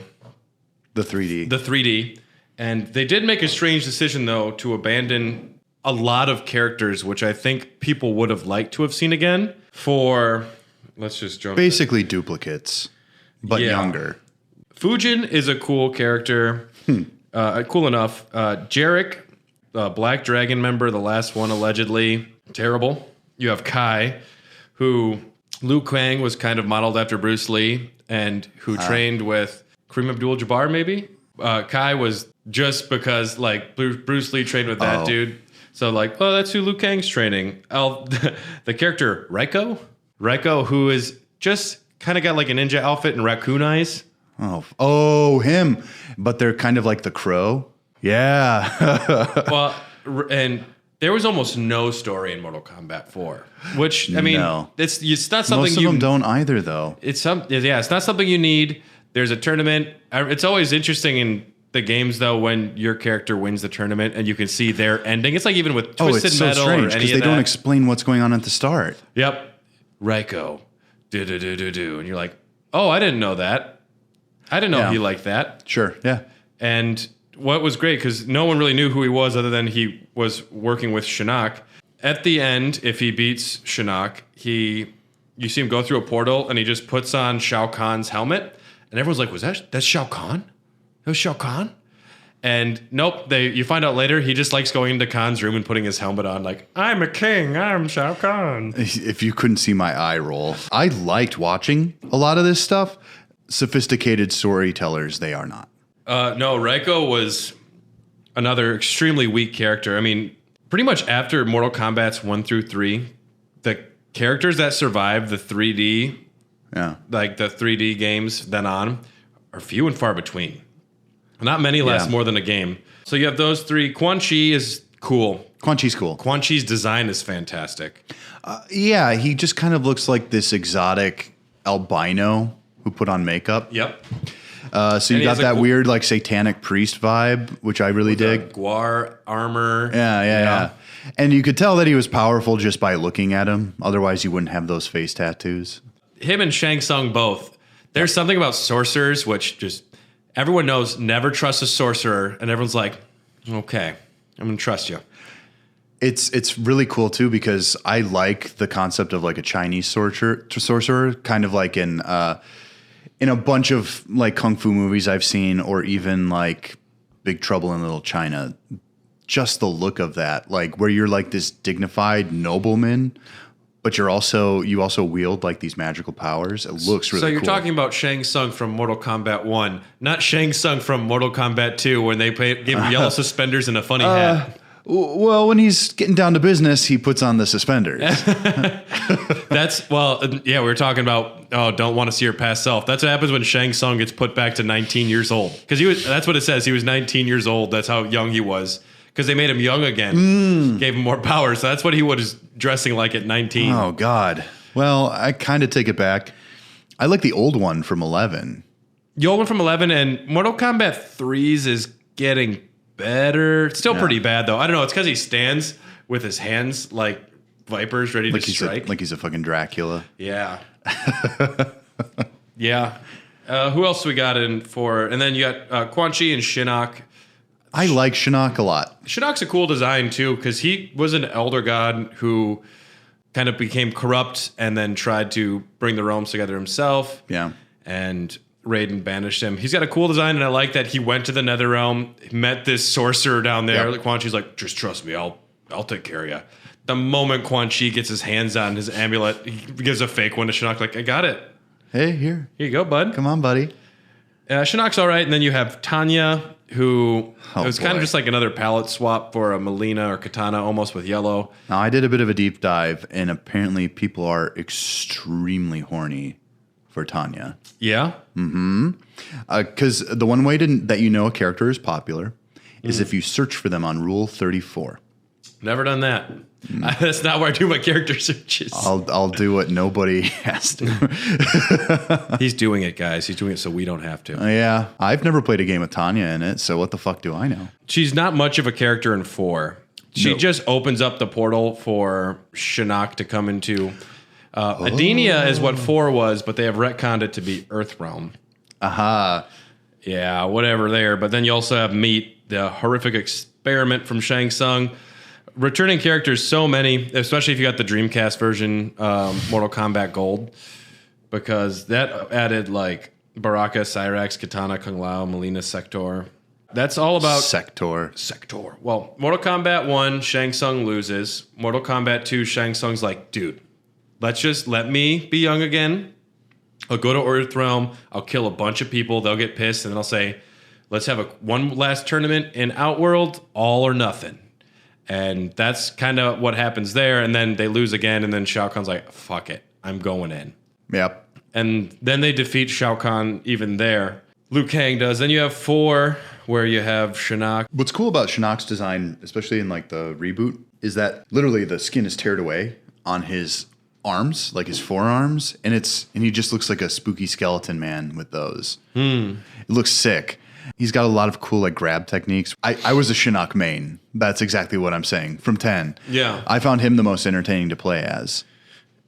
the 3D. And they did make a strange decision, though, to abandon a lot of characters, which I think people would have liked to have seen again for... Let's just jump. Basically duplicates, but younger. Fujin is a cool character. Cool enough. Jarek, Black Dragon member, the last one allegedly. Terrible. You have Kai, who Liu Kang was kind of modeled after Bruce Lee, and who trained with Kareem Abdul-Jabbar, maybe? Kai was just because, like, Bruce Lee trained with that dude. So, like, oh, that's who Liu Kang's training. The character Reiko, Reiko, who is just kind of got like a ninja outfit and raccoon eyes. Oh, him. But they're kind of like the crow. Yeah. Well, and there was almost no story in Mortal Kombat 4, which, I mean, it's not something Most of them don't either, though. It's not something you need. There's a tournament. It's always interesting in the games, though, when your character wins the tournament and you can see their ending. It's like even with Twisted it's Metal so strange because they don't explain what's going on at the start. Yep. Reiko. Do. And you're like, oh, I didn't know that. I didn't know he liked that. Sure, yeah. And what was great, because no one really knew who he was other than he was working with Shinnok. At the end, if he beats Shinnok, you see him go through a portal and he just puts on Shao Kahn's helmet. And everyone's like, that's Shao Kahn? That was Shao Kahn? And nope, you find out later he just likes going into Kahn's room and putting his helmet on like, I'm a king, I'm Shao Kahn. If you couldn't see my eye roll. I liked watching a lot of this stuff. Sophisticated storytellers, they are not. No, Reiko was another extremely weak character. I mean, pretty much after Mortal Kombat's 1 through 3, the characters that survived the 3D, like the 3D games then on, are few and far between. Not many last more than a game. So you have those three. Quan Chi is cool. Quan Chi's cool. Quan Chi's design is fantastic. Yeah, he just kind of looks like this exotic albino who put on makeup. Yep. So you got that weird like satanic priest vibe, which I really dig. Guar armor. Yeah. And you could tell that he was powerful just by looking at him. Otherwise, you wouldn't have those face tattoos. Him and Shang Tsung both. There's something about sorcerers, which just everyone knows never trust a sorcerer. And everyone's like, okay, I'm going to trust you. It's really cool, too, because I like the concept of like a Chinese sorcerer, kind of like in a bunch of like kung fu movies I've seen, or even like Big Trouble in Little China. Just the look of that, like where you're like this dignified nobleman, but you also wield like these magical powers. It looks really cool. So you're talking about Shang Tsung from Mortal Kombat 1, not Shang Tsung from Mortal Kombat 2 when they gave him yellow suspenders and a funny hat. Well, when he's getting down to business, he puts on the suspenders. We were talking about, don't want to see your past self. That's what happens when Shang Tsung gets put back to 19 years old. Because that's what it says. He was 19 years old. That's how young he was. Because they made him young again. Gave him more power. So that's what he was dressing like at 19. Oh, God. Well, I kind of take it back. I like the old one from 11. The old one from 11 and Mortal Kombat 3's is getting better. It's still pretty bad, though. I don't know. It's because he stands with his hands like vipers ready to strike. Like he's a fucking Dracula. Yeah. Yeah. Who else we got in for? And then you got Quan Chi and Shinnok. I like Shinnok a lot. Shinnok's a cool design, too, because he was an elder god who kind of became corrupt and then tried to bring the realms together himself. Yeah. And Raiden banished him. He's got a cool design, and I like that he went to the Nether-realm, met this sorcerer down there. Yep. Quan Chi's like, just trust me, I'll take care of you. The moment Quan Chi gets his hands on his amulet, he gives a fake one to Shinnok, like, I got it. Hey, here you go, bud. Come on, buddy. Shinnok's all right, and then you have Tanya, who was kind of just like another palette swap for a Melina or Katana, almost with yellow. Now, I did a bit of a deep dive, and apparently people are extremely horny for Tanya. Yeah? Mm-hmm. Because the one way that you know a character is popular is if you search for them on Rule 34. Never done that. That's not where I do my character searches. I'll do what nobody has to. He's doing it, guys. He's doing it so we don't have to. Yeah. I've never played a game with Tanya in it, so what the fuck do I know? She's not much of a character in 4. She just opens up the portal for Shinnok to come into. Adenia is what 4 was, but they have retconned it to be Earthrealm. Aha. Yeah, whatever there. But then you also have Meat, the horrific experiment from Shang Tsung. Returning characters, so many, especially if you got the Dreamcast version, Mortal Kombat Gold, because that added like Baraka, Cyrax, Katana, Kung Lao, Melina, Sector. That's all about Sector. Well, Mortal Kombat 1, Shang Tsung loses. Mortal Kombat 2, Shang Tsung's like, dude, let me be young again. I'll go to Earthrealm. I'll kill a bunch of people. They'll get pissed, and then I'll say, let's have one last tournament in Outworld, all or nothing. And that's kind of what happens there. And then they lose again. And then Shao Kahn's like, fuck it. I'm going in. Yep. And then they defeat Shao Kahn even there. Liu Kang does. Then you have 4, where you have Shinnok. What's cool about Shinnok's design, especially in like the reboot, is that literally the skin is teared away on his arms, like his forearms, and he just looks like a spooky skeleton man with those. It looks sick. He's got a lot of cool like grab techniques. I was a Shinnok main. That's exactly what I'm saying. From 10. Yeah. I found him the most entertaining to play as.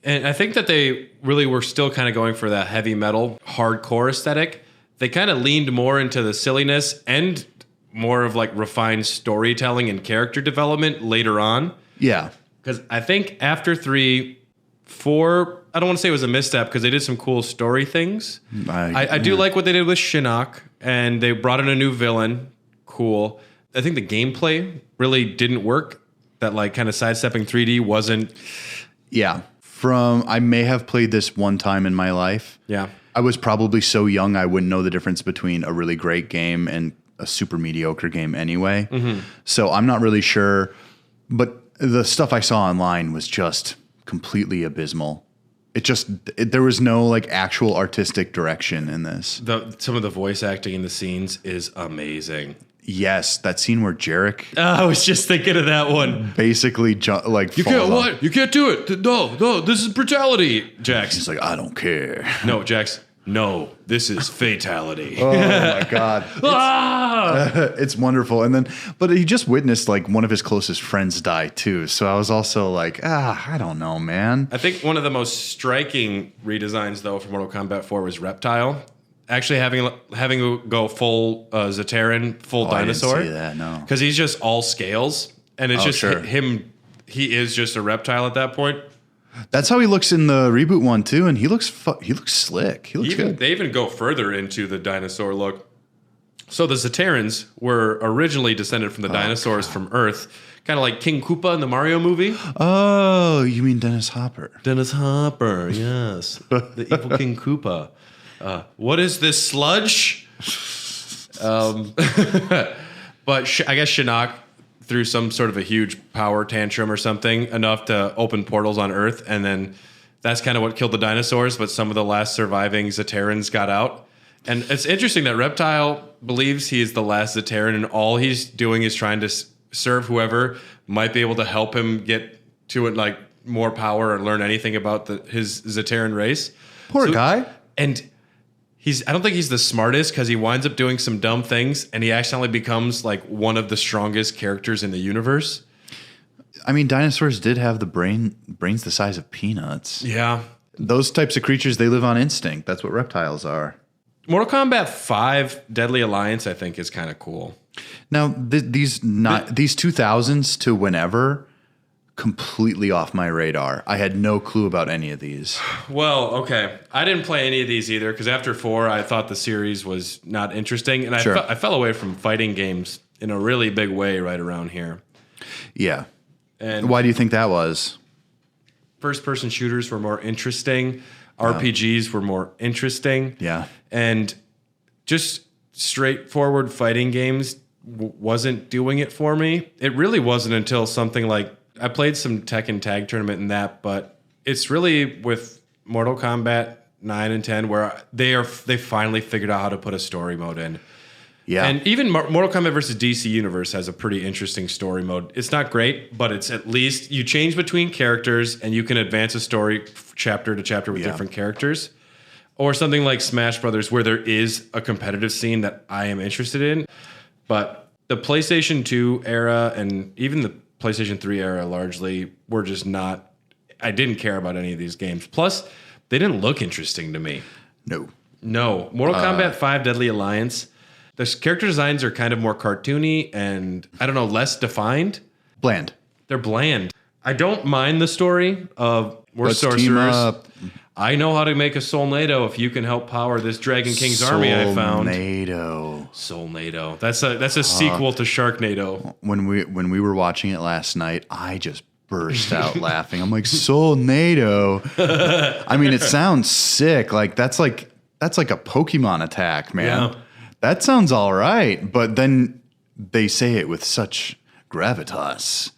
And I think that they really were still kind of going for that heavy metal, hardcore aesthetic. They kind of leaned more into the silliness and more of like refined storytelling and character development later on. Yeah. Because I think after 3, 4, I don't want to say it was a misstep because they did some cool story things. I do like what they did with Shinnok, and they brought in a new villain. Cool. I think the gameplay really didn't work. That like kind of sidestepping 3D wasn't. Yeah. I may have played this one time in my life. Yeah. I was probably so young I wouldn't know the difference between a really great game and a super mediocre game anyway. So I'm not really sure. But the stuff I saw online was just completely abysmal. There was no like actual artistic direction in this. Some of the voice acting in the scenes is amazing. Yes, that scene where Jarek I was just thinking of that one. basically You can't what? You can't do it. No, this is brutality. Jax. He's like, I don't care. No, Jax. No, this is fatality. Oh my God. It's wonderful. But he just witnessed like one of his closest friends die too. So I was also like, I don't know, man. I think one of the most striking redesigns though for Mortal Kombat 4 was Reptile. Actually having to go full Zaterran, full dinosaur. I didn't see that, no. Because he's just all scales. And it's just him. He is just a reptile at that point. That's how he looks in the reboot one too, and he looks slick. He looks good. They even go further into the dinosaur look. So the Zaterrans were originally descended from the dinosaurs from Earth, kind of like King Koopa in the Mario movie. Oh, you mean Dennis Hopper? Dennis Hopper, yes, the evil King Koopa. What is this sludge? But I guess Shinnok threw some sort of a huge power tantrum or something, enough to open portals on Earth, and then that's kind of what killed the dinosaurs, but some of the last surviving Zaterrans got out. And it's interesting that Reptile believes he is the last Zaterran, and all he's doing is trying to serve whoever might be able to help him get to it, like more power or learn anything about his Zaterran race. Poor guy. And I don't think he's the smartest because he winds up doing some dumb things and he accidentally becomes like one of the strongest characters in the universe. I mean, dinosaurs did have the brains the size of peanuts. Yeah. Those types of creatures, they live on instinct. That's what reptiles are. Mortal Kombat 5 Deadly Alliance, I think, is kind of cool. Now, these 2000s to whenever, completely off my radar. I had no clue about any of these. Well, okay. I didn't play any of these either because after 4, I thought the series was not interesting. And I fell away from fighting games in a really big way right around here. Yeah. And why do you think that was? First-person shooters were more interesting. RPGs were more interesting. Yeah. And just straightforward fighting games wasn't doing it for me. It really wasn't until something like I played some Tekken Tag Tournament in that, but it's really with Mortal Kombat 9 and 10 where they finally figured out how to put a story mode in. Yeah. And even Mortal Kombat versus DC Universe has a pretty interesting story mode. It's not great, but it's at least you change between characters and you can advance a story chapter to chapter with different characters. Or something like Smash Brothers where there is a competitive scene that I am interested in. But the PlayStation 2 era and even the PlayStation 3 era largely were just not, I didn't care about any of these games. Plus, they didn't look interesting to me. No. Mortal Kombat 5 Deadly Alliance, the character designs are kind of more cartoony and, I don't know, less defined. Bland. They're bland. I don't mind the story of we're Let's team sorcerers. up. I know how to make a Soulnado if you can help power this Dragon King's army I found. Soulnado. That's a sequel to Sharknado. When we were watching it last night, I just burst out laughing. I'm like, Soulnado. I mean, it sounds sick. Like that's like a Pokemon attack, man. Yeah. That sounds all right, but then they say it with such gravitas.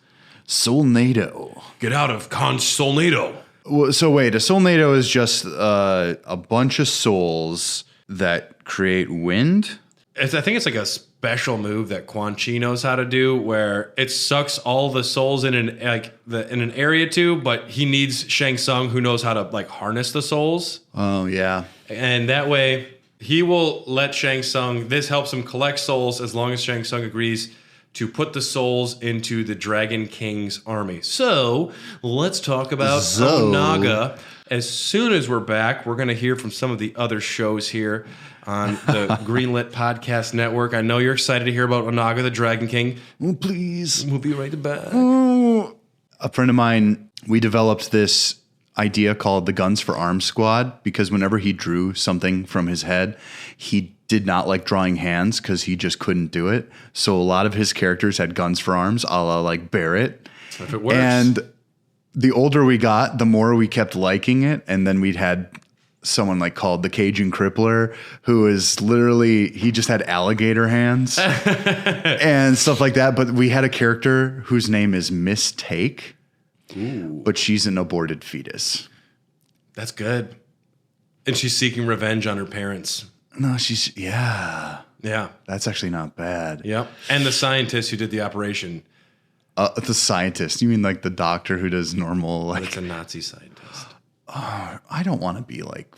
Soulnado. Get out of Soulnado. So wait, a soulnado is just a bunch of souls that create wind? I think it's like a special move that Quan Chi knows how to do, where it sucks all the souls in an area too, but he needs Shang Tsung who knows how to like harness the souls. Oh yeah. And that way he will let Shang Tsung, this helps him collect souls as long as Shang Tsung agrees to put the souls into the Dragon King's army. So let's talk about Onaga. As soon as we're back, we're going to hear from some of the other shows here on the Greenlit Podcast Network. I know you're excited to hear about Onaga the Dragon King. Oh, please. We'll be right back. Oh. A friend of mine, we developed this idea called the Guns for Arms Squad because whenever he drew something from his head, he did not like drawing hands because he just couldn't do it. So a lot of his characters had guns for arms, a la like Barrett. If it works. And the older we got, the more we kept liking it. And then we'd had someone like called the Cajun Crippler, who is literally, he just had alligator hands and stuff like that. But we had a character whose name is Mistake, but she's an aborted fetus. That's good. And she's seeking revenge on her parents. No, yeah. That's actually not bad. Yep. And the scientist who did the operation. The scientist. You mean like the doctor who does normal, like. But it's a Nazi scientist. I don't want to be like.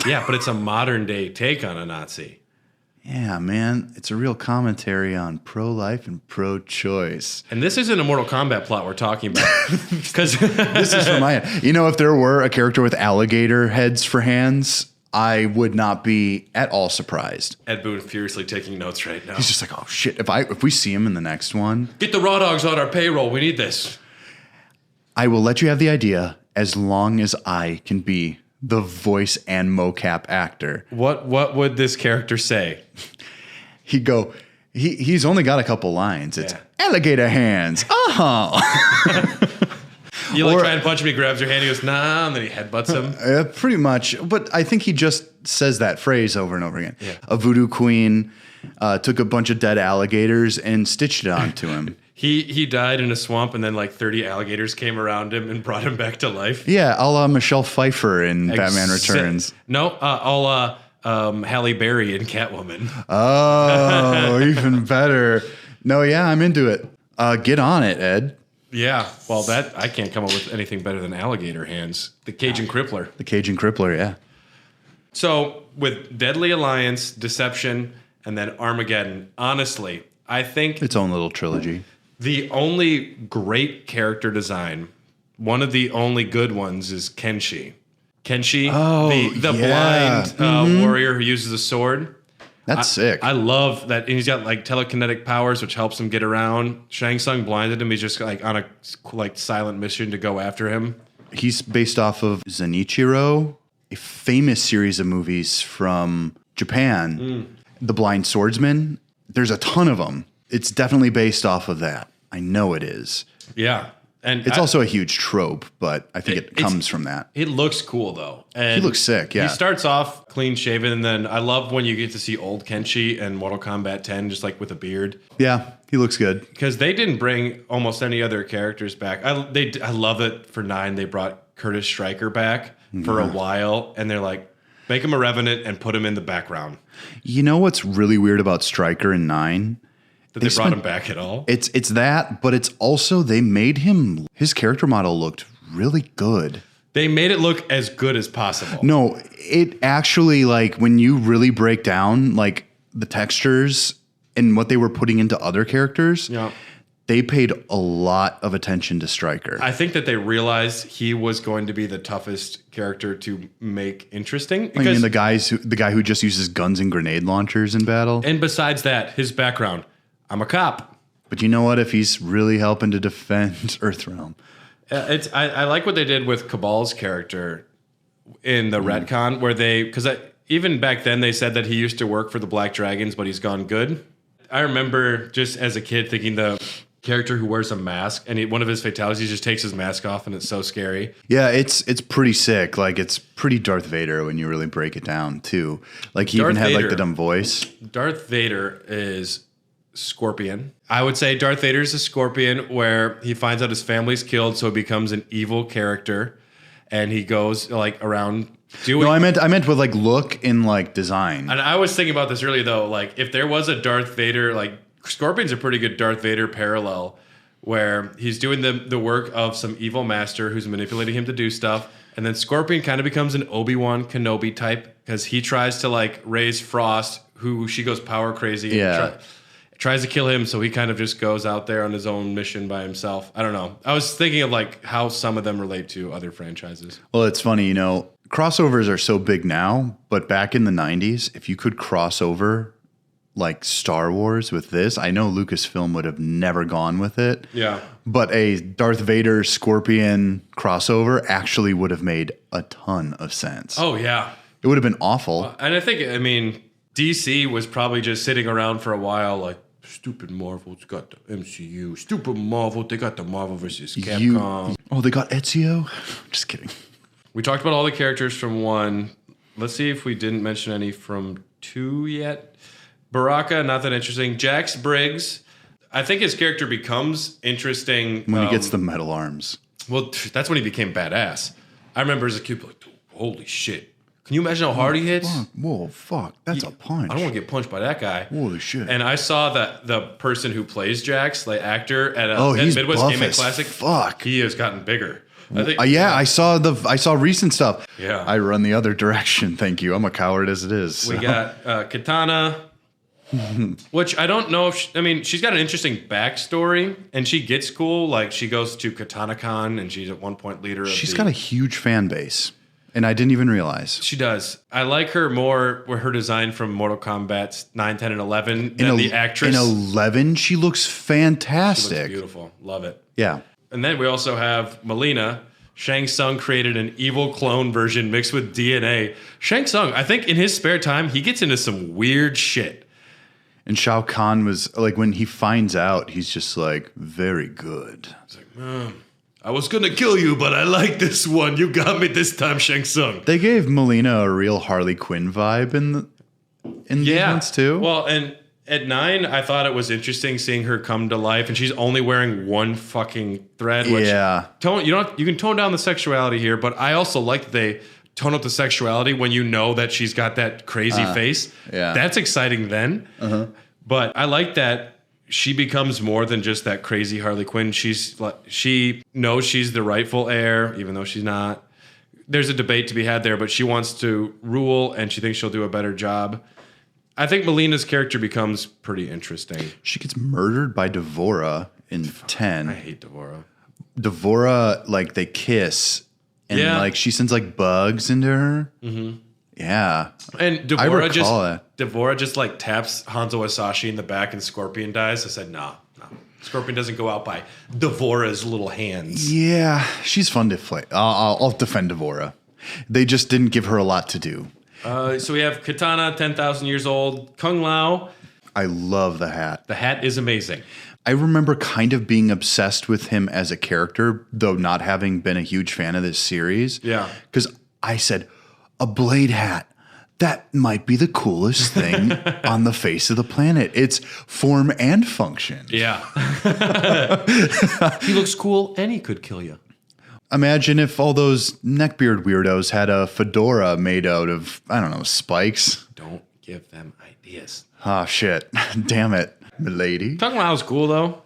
Yeah, but it's a modern day take on a Nazi. Yeah, man. It's a real commentary on pro-life and pro-choice. And this isn't a Mortal Kombat plot we're talking about. Because this is from my head. You know, if there were a character with alligator heads for hands, I would not be at all surprised. Ed Boon furiously taking notes right now. He's just like, oh shit, if we see him in the next one. Get the Raw Dogs on our payroll. We need this. I will let you have the idea as long as I can be the voice and mocap actor. What would this character say? He's only got a couple lines. It's alligator hands. Oh. You like try and punch him, he grabs your hand, he goes, nah, and then he headbutts him. Pretty much. But I think he just says that phrase over and over again. Yeah. A voodoo queen took a bunch of dead alligators and stitched it onto him. He died in a swamp, and then like 30 alligators came around him and brought him back to life. Yeah, a la Michelle Pfeiffer in Batman Returns. No, a la Halle Berry in Catwoman. Oh, even better. No, yeah, I'm into it. Get on it, Ed. Yeah, well, that I can't come up with anything better than alligator hands. The Cajun Crippler. The Cajun Crippler, yeah. So with Deadly Alliance, Deception, and then Armageddon, honestly, I think its own little trilogy. The only great character design, one of the only good ones, is Kenshi. Kenshi, the blind warrior who uses a sword. That's sick. I love that. And he's got like telekinetic powers, which helps him get around. Shang Tsung blinded him. He's just like on a like silent mission to go after him. He's based off of Zenichiro, a famous series of movies from Japan. The Blind Swordsman. There's a ton of them. It's definitely based off of that. I know it is. Yeah. And it's also a huge trope, but I think it comes from that. It looks cool, though. And he looks sick, yeah. He starts off clean-shaven, and then I love when you get to see old Kenshi and Mortal Kombat 10, just like with a beard. Yeah, he looks good. Because they didn't bring almost any other characters back. I love it for 9. They brought Curtis Stryker back for a while, and they're like, make him a Revenant and put him in the background. You know what's really weird about Stryker in 9? That they brought him back at all? It's that, but it's also they made his character model looked really good. They made it look as good as possible. No, it actually, like, when you really break down like the textures and what they were putting into other characters, they paid a lot of attention to Stryker. I think that they realized he was going to be the toughest character to make interesting. I mean, the guy who just uses guns and grenade launchers in battle. And besides that, his background, I'm a cop. But you know what? If he's really helping to defend Earthrealm. I like what they did with Cabal's character in the retcon, where because even back then they said that he used to work for the Black Dragons, but he's gone good. I remember just as a kid thinking the character who wears a mask, and one of his fatalities, he just takes his mask off, and it's so scary. Yeah, it's pretty sick. Like, it's pretty Darth Vader when you really break it down, too. Like, he even had like the dumb voice. Darth Vader is Scorpion. I would say Darth Vader is a Scorpion where he finds out his family's killed, so he becomes an evil character. and he goes like around doing. No, I meant with like look and like design. And I was thinking about this earlier though. Like if there was a Darth Vader, like Scorpion's a pretty good Darth Vader parallel, where he's doing the work of some evil master who's manipulating him to do stuff. And then Scorpion kind of becomes an Obi-Wan Kenobi type because he tries to like raise Frost, who she goes power crazy. Yeah. Tries to kill him, so he kind of just goes out there on his own mission by himself. I don't know. I was thinking of like how some of them relate to other franchises. Well, it's funny, you know, crossovers are so big now, but back in the 90s, if you could cross over like Star Wars with this, I know Lucasfilm would have never gone with it. Yeah. But a Darth Vader Scorpion crossover actually would have made a ton of sense. Oh, yeah. It would have been awful. And I mean, DC was probably just sitting around for a while like, stupid Marvel's got the MCU. Stupid Marvel, they got the Marvel versus Capcom. They got Ezio? Just kidding. We talked about all the characters from 1. Let's see if we didn't mention any from 2 yet. Baraka, not that interesting. Jax Briggs, I think his character becomes interesting. When he gets the metal arms. Well, that's when he became badass. I remember as a kid, like, holy shit. Can you imagine how hard he hits? Fuck. Whoa, fuck. That's a punch. I don't want to get punched by that guy. Holy shit. And I saw that the person who plays Jax, like actor at he's Midwest buff Gaming as Classic, fuck. He has gotten bigger. I think, I saw recent stuff. Yeah. I run the other direction, thank you. I'm a coward as it is. We got Katana, which I don't know if she's got an interesting backstory, and she gets cool. Like she goes to KatanaCon, and she's at one point leader. She's got a huge fan base, and I didn't even realize. She does. I like her more with her design from Mortal Kombat 9, 10, and 11 than the actress. In 11, she looks fantastic. She looks beautiful. Love it. Yeah. And then we also have Melina. Shang Tsung created an evil clone version mixed with DNA. Shang Tsung, I think in his spare time, he gets into some weird shit. And Shao Kahn was like, when he finds out, he's just like, very good. He's like, I was going to kill you, but I like this one. You got me this time, Shang Tsung. They gave Melina a real Harley Quinn vibe in these ones too. Well, and at 9, I thought it was interesting seeing her come to life, and she's only wearing one fucking thread. Which you can tone down the sexuality here, but I also like that they tone up the sexuality when you know that she's got that crazy face. Yeah. That's exciting then. But I like that she becomes more than just that crazy Harley Quinn. She knows she's the rightful heir, even though she's not. There's a debate to be had there, but she wants to rule, and she thinks she'll do a better job. I think Melina's character becomes pretty interesting. She gets murdered by Devora in 10. I hate Devora. Devora, like, they kiss, and like she sends like bugs into her. Mm-hmm. Yeah. And Devora just like taps Hanzo Asashi in the back, and Scorpion dies. I said, no. Scorpion doesn't go out by Devora's little hands. Yeah, she's fun to play. I'll defend Devora. They just didn't give her a lot to do. So we have Katana, 10,000 years old. Kung Lao. I love the hat. The hat is amazing. I remember kind of being obsessed with him as a character, though not having been a huge fan of this series. Yeah. Because I said, a blade hat. That might be the coolest thing on the face of the planet. It's form and function. Yeah. He looks cool, and he could kill you. Imagine if all those neckbeard weirdos had a fedora made out of, I don't know, spikes. Don't give them ideas. Oh, shit. Damn it, milady. Kung Lao's cool, though.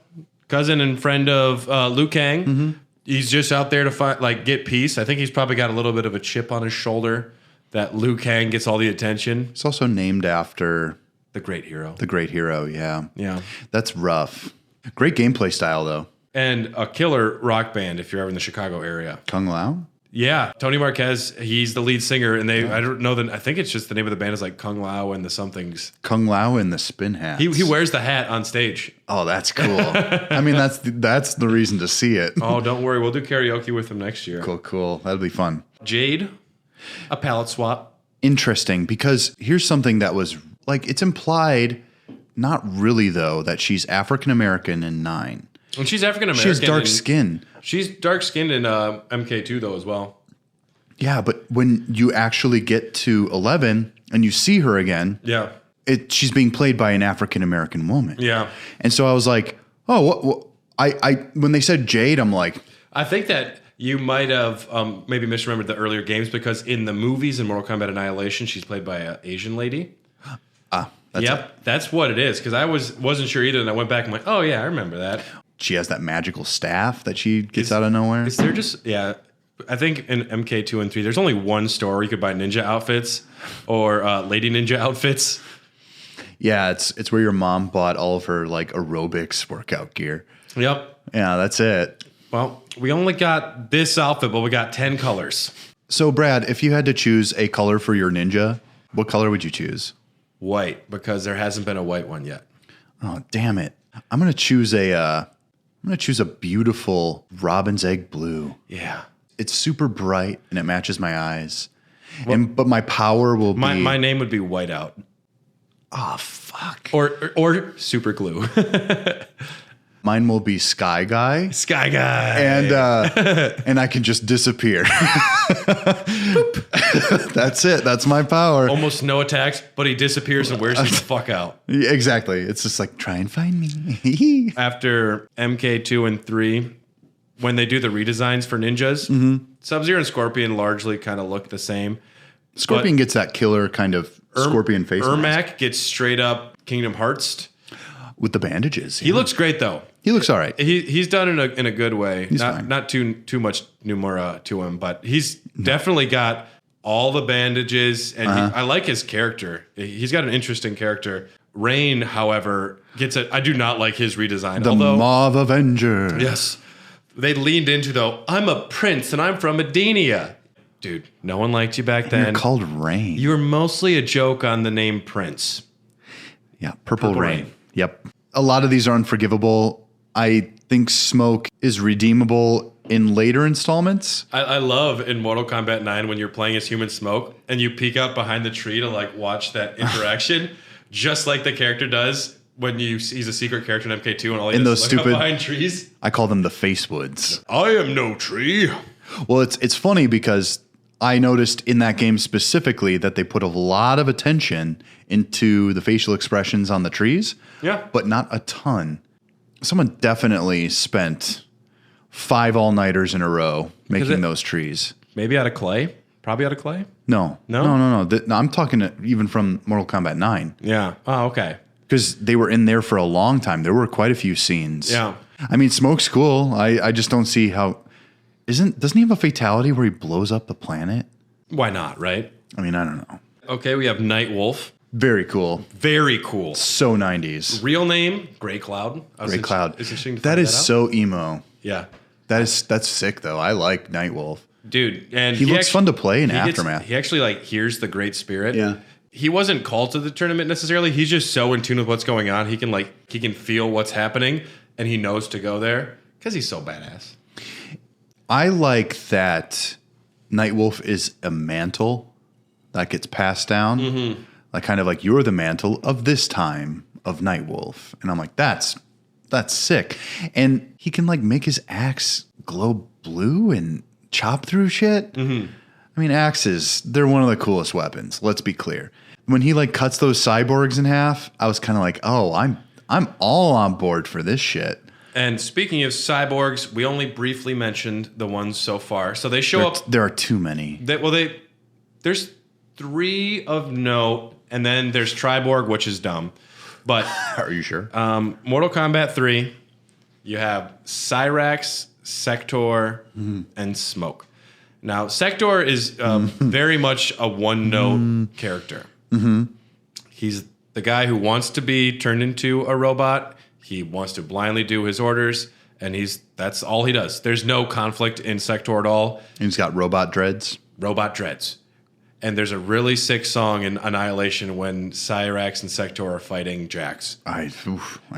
Cousin and friend of Liu Kang. Mm-hmm. He's just out there to get peace. I think he's probably got a little bit of a chip on his shoulder that Liu Kang gets all the attention. It's also named after... The Great Hero. The Great Hero, yeah. Yeah. That's rough. Great gameplay style, though. And a killer rock band if you're ever in the Chicago area. Kung Lao? Yeah. Tony Marquez, he's the lead singer, and I don't know, I think it's just the name of the band is like Kung Lao and the somethings. Kung Lao and the spin hats. He wears the hat on stage. Oh, that's cool. I mean, that's the reason to see it. Oh, don't worry. We'll do karaoke with him next year. Cool. That'll be fun. Jade, a palette swap. Interesting, because here's something that was, like, it's implied, not really, though, that she's African-American in 9. And she's African-American. She has dark skin. She's dark-skinned in MK2, though, as well. Yeah, but when you actually get to 11 and you see her again, she's being played by an African-American woman. Yeah. And so I was like, oh, what I when they said Jade, I'm like... I think that You might have maybe misremembered the earlier games because in the movies in Mortal Kombat Annihilation, she's played by an Asian lady. That's what it is. Because I wasn't sure either, and I went back and went, oh yeah, I remember that. She has that magical staff that she gets out of nowhere. Is there just I think in MK2 and 3, there's only one store where you could buy ninja outfits or lady ninja outfits. Yeah, it's where your mom bought all of her like aerobics workout gear. Yep. Yeah, that's it. Well, we only got this outfit, but we got 10 colors. So, Brad, if you had to choose a color for your ninja, what color would you choose? White, because there hasn't been a white one yet. Oh, damn it! I'm gonna choose a beautiful robin's egg blue. Yeah. It's super bright and it matches my eyes. Well, but my power will be... My name would be Whiteout. Oh, fuck. Or Super Glue. Mine will be Sky Guy. Sky Guy. And I can just disappear. That's it. That's my power. Almost no attacks, but he disappears and wears you the fuck out. Yeah, exactly. It's just like, try and find me. After MK2 and 3... when they do the redesigns for ninjas, Sub-Zero and Scorpion largely kind of look the same. Scorpion gets that killer kind of scorpion face Ermac mask. gets straight up Kingdom Hearts. With the bandages. He looks great, though. He looks all right. He's done in a good way. He's fine. Not too much Numura to him, but he's definitely got all the bandages, and I like his character. He's got an interesting character. Rain, however, I do not like his redesign. The Mauve Avenger. Yes. They leaned into, though, I'm a prince and I'm from Edenia. Dude, no one liked you back then. You're called Rain. You were mostly a joke on the name Prince. Yeah, Purple Rain. Yep. A lot of these are unforgivable. I think Smoke is redeemable in later installments. I love in Mortal Kombat 9 when you're playing as Human Smoke and you peek out behind the tree to like watch that interaction, just like the character does. When he's a secret character in MK2 and all he does is look up behind trees. I call them the face woods. I am no tree. Well, it's funny because I noticed in that game specifically that they put a lot of attention into the facial expressions on the trees. Yeah. But not a ton. Someone definitely spent 5 all-nighters in a row making those trees. Maybe out of clay? Probably out of clay? No. I'm talking even from Mortal Kombat 9. Yeah. Oh, okay. Because they were in there for a long time. There were quite a few scenes. Yeah. I mean, Smoke's cool. I just don't see how... Doesn't he have a fatality where he blows up the planet? Why not, right? I mean, I don't know. Okay, we have Night Wolf. Very cool. Very cool. So 90s. Real name, Grey Cloud. Grey Cloud. It's interesting to that find is that out. so emo. Yeah. That's sick, though. I like Night Wolf. Dude, and he looks fun to play in Aftermath. He actually like hears the Great Spirit. Yeah. He wasn't called to the tournament necessarily. He's just so in tune with what's going on. He can feel what's happening, and he knows to go there because he's so badass. I like that Night Wolf is a mantle that gets passed down. Mm-hmm. Like kind of like you're the mantle of this time of Night Wolf, and I'm like that's sick. And he can like make his axe glow blue and chop through shit. Mm-hmm. I mean, axes, they're one of the coolest weapons. Let's be clear. When he like cuts those cyborgs in half, I was kind of like, oh, I'm all on board for this shit. And speaking of cyborgs, we only briefly mentioned the ones so far. So they show up. There are too many. There's 3 of note, and then there's Triborg, which is dumb. But are you sure? Mortal Kombat 3, you have Cyrax, Sector, and Smoke. Now, Sector is very much a one-note character. Mm-hmm. He's the guy who wants to be turned into a robot. He wants to blindly do his orders, and that's all he does. There's no conflict in Sector at all. And he's got robot dreads. Robot dreads. And there's a really sick song in Annihilation when Cyrax and Sector are fighting Jax. I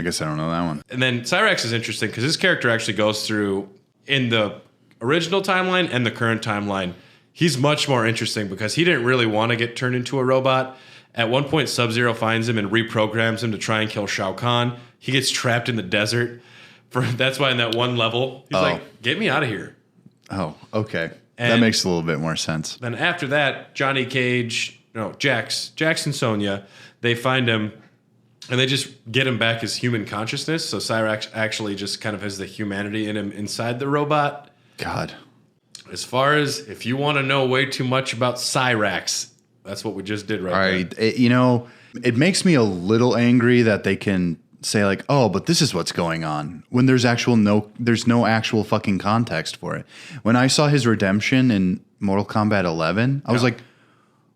guess I don't know that one. And then Cyrax is interesting because his character actually goes through, in the original timeline and the current timeline, he's much more interesting because he didn't really want to get turned into a robot. At one point, Sub-Zero finds him and reprograms him to try and kill Shao Kahn. He gets trapped in the desert. That's why in that one level, he's like, get me out of here. Oh, okay. And that makes a little bit more sense. Then after that, Jax and Sonya, they find him and they just get him back as human consciousness. So Cyrax actually just kind of has the humanity in him inside the robot. God. As far as if you want to know way too much about Cyrax, that's what we just did right there. It makes me a little angry that they can say like, oh, but this is what's going on when there's no actual fucking context for it. When I saw his redemption in Mortal Kombat 11, I was like,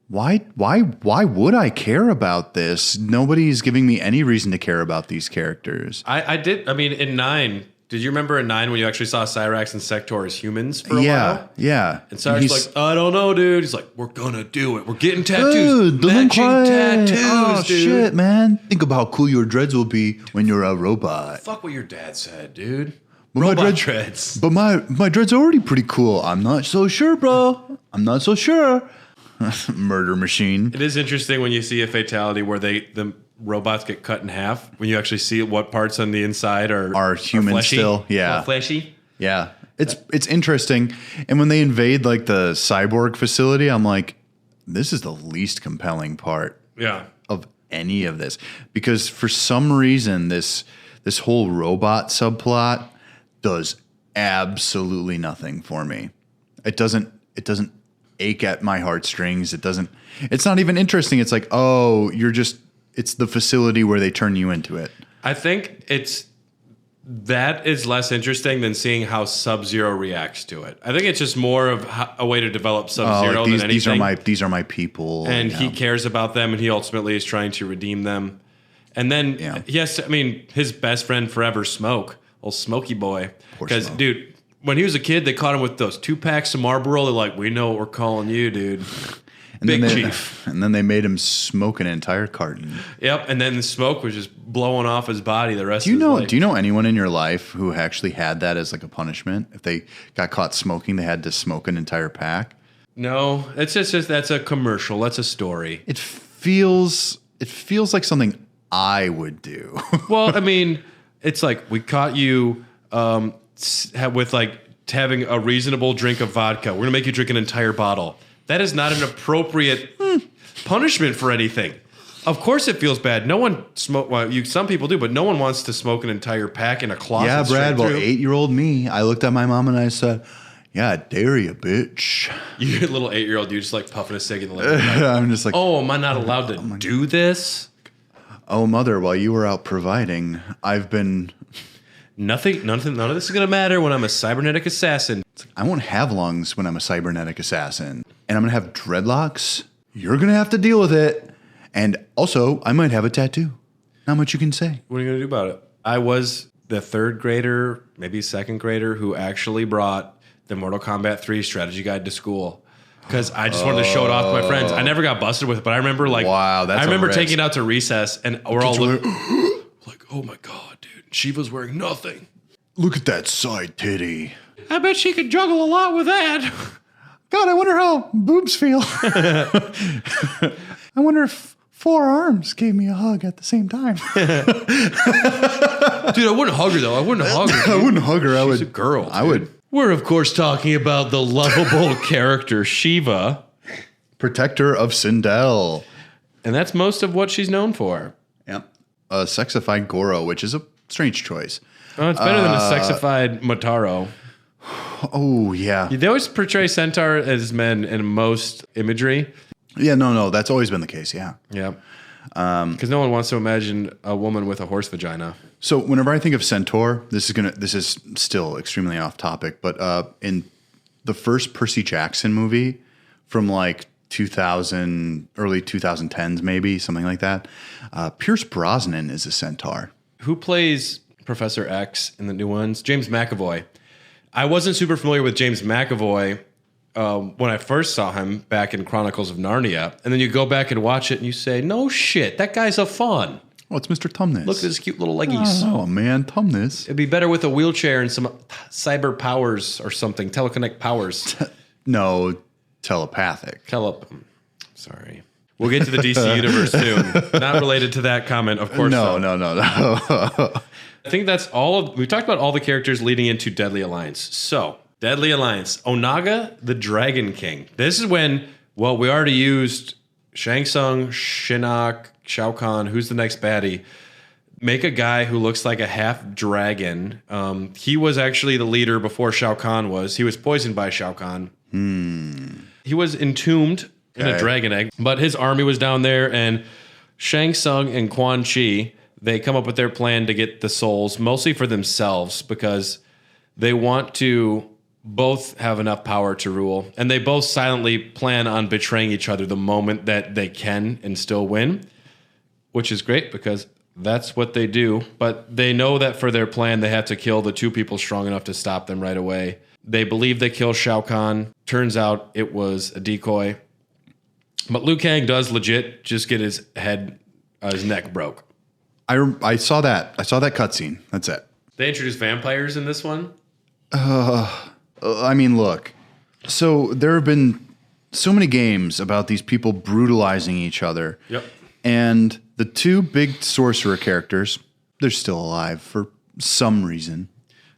why would I care about this? Nobody's giving me any reason to care about these characters. I did. I mean, in 9, did you remember in 9 when you actually saw Cyrax and Sector as humans for a while? Yeah. And Cyrax was like, I don't know, dude. He's like, we're gonna do it. We're getting tattoos. Matching tattoos, oh, dude. Shit, man. Think about how cool your dreads will be when you're a robot. Fuck what your dad said, dude. But Robot dreads. But my dreads are already pretty cool. I'm not so sure, bro. I'm not so sure. Murder machine. It is interesting when you see a fatality where the robots get cut in half. When you actually see what parts on the inside are human fleshy, still. Yeah. Fleshy. Yeah. It's interesting. And when they invade like the cyborg facility, I'm like, this is the least compelling part of any of this. Because for some reason this whole robot subplot does absolutely nothing for me. It doesn't ache at my heartstrings. It's not even interesting. It's like, oh, it's the facility where they turn you into it. I think that is less interesting than seeing how Sub-Zero reacts to it. I think it's just more of a way to develop Sub-Zero than anything. These are my people. And he cares about them, and he ultimately is trying to redeem them. And then, yes, I mean, his best friend forever, Smoke, old Smokey boy. Because, dude, when he was a kid, they caught him with those 2 packs of Marlboro. They're like, we know what we're calling you, dude. Big Chief. And then they made him smoke an entire carton. Yep, and then the smoke was just blowing off his body the rest of his life. Do you know anyone in your life who actually had that as like a punishment? If they got caught smoking, they had to smoke an entire pack? No, it's just that's a commercial. That's a story. It feels like something I would do. Well, I mean, it's like we caught you with like having a reasonable drink of vodka. We're going to make you drink an entire bottle. That is not an appropriate punishment for anything. Of course it feels bad. No one some people do, but no one wants to smoke an entire pack in a closet. Yeah, Brad, well, 8-year-old me, I looked at my mom and I said, yeah, I dare you, bitch. You little 8-year-old, you just like puffing a cig in the living room. I'm just like, oh, am I not allowed to do this? Oh, mother, while you were out providing, I've been... None of this is going to matter when I'm a cybernetic assassin. I won't have lungs when I'm a cybernetic assassin. And I'm going to have dreadlocks. You're going to have to deal with it. And also, I might have a tattoo. Not much you can say. What are you going to do about it? I was the 3rd grader, maybe 2nd grader, who actually brought the Mortal Kombat 3 strategy guide to school. Because I just wanted to show it off to my friends. I never got busted with it, but I remember taking it out to recess, and we're all looking like, oh my God, dude, Shiva's wearing nothing. Look at that side titty. I bet she could juggle a lot with that. God, I wonder how boobs feel. I wonder if 4 arms gave me a hug at the same time. Dude, I wouldn't hug her, though. I wouldn't hug her. I wouldn't hug her. She's a girl. Dude. I would. We're, of course, talking about the lovable character Shiva. Protector of Sindel. And that's most of what she's known for. Yep. A sexified Goro, which is a strange choice. Oh, it's better than a sexified Motaro. Oh, yeah. They always portray Centaur as men in most imagery. Yeah, no, that's always been the case, yeah. Yeah. Because no one wants to imagine a woman with a horse vagina. So whenever I think of Centaur, this is still extremely off topic, but in the first Percy Jackson movie from like 2000, early 2010s maybe, something like that, Pierce Brosnan is a Centaur. Who plays Professor X in the new ones? James McAvoy. I wasn't super familiar with James McAvoy when I first saw him back in Chronicles of Narnia. And then you go back and watch it and you say, no shit, that guy's a fawn. Oh, it's Mr. Tumnus. Look at his cute little leggies. Oh, man, Tumnus. It'd be better with a wheelchair and some cyber powers or something, telekinetic powers. No, telepathic. Sorry. We'll get to the DC universe soon. Not related to that comment, of course. No. I think that's we talked about all the characters leading into Deadly Alliance. So, Deadly Alliance. Onaga, the Dragon King. This is when, well, we already used Shang Tsung, Shinnok, Shao Kahn. Who's the next baddie? make a guy who looks like a half dragon. He was actually the leader before Shao Kahn was. He was poisoned by Shao Kahn. He was entombed in a dragon egg, but his army was down there, and Shang Tsung and Quan Chi, they come up with their plan to get the souls, mostly for themselves, because they want to both have enough power to rule, and they both silently plan on betraying each other the moment that they can and still win, which is great because that's what they do. But they know that for their plan, they have to kill the two people strong enough to stop them right away. They believe they kill Shao Kahn. Turns out it was a decoy. But Liu Kang does legit just get his neck broke. I saw that. I saw that cutscene. That's it. They introduced vampires in this one. I mean, look. So there have been so many games about these people brutalizing each other. Yep. And the two big sorcerer characters, they're still alive for some reason.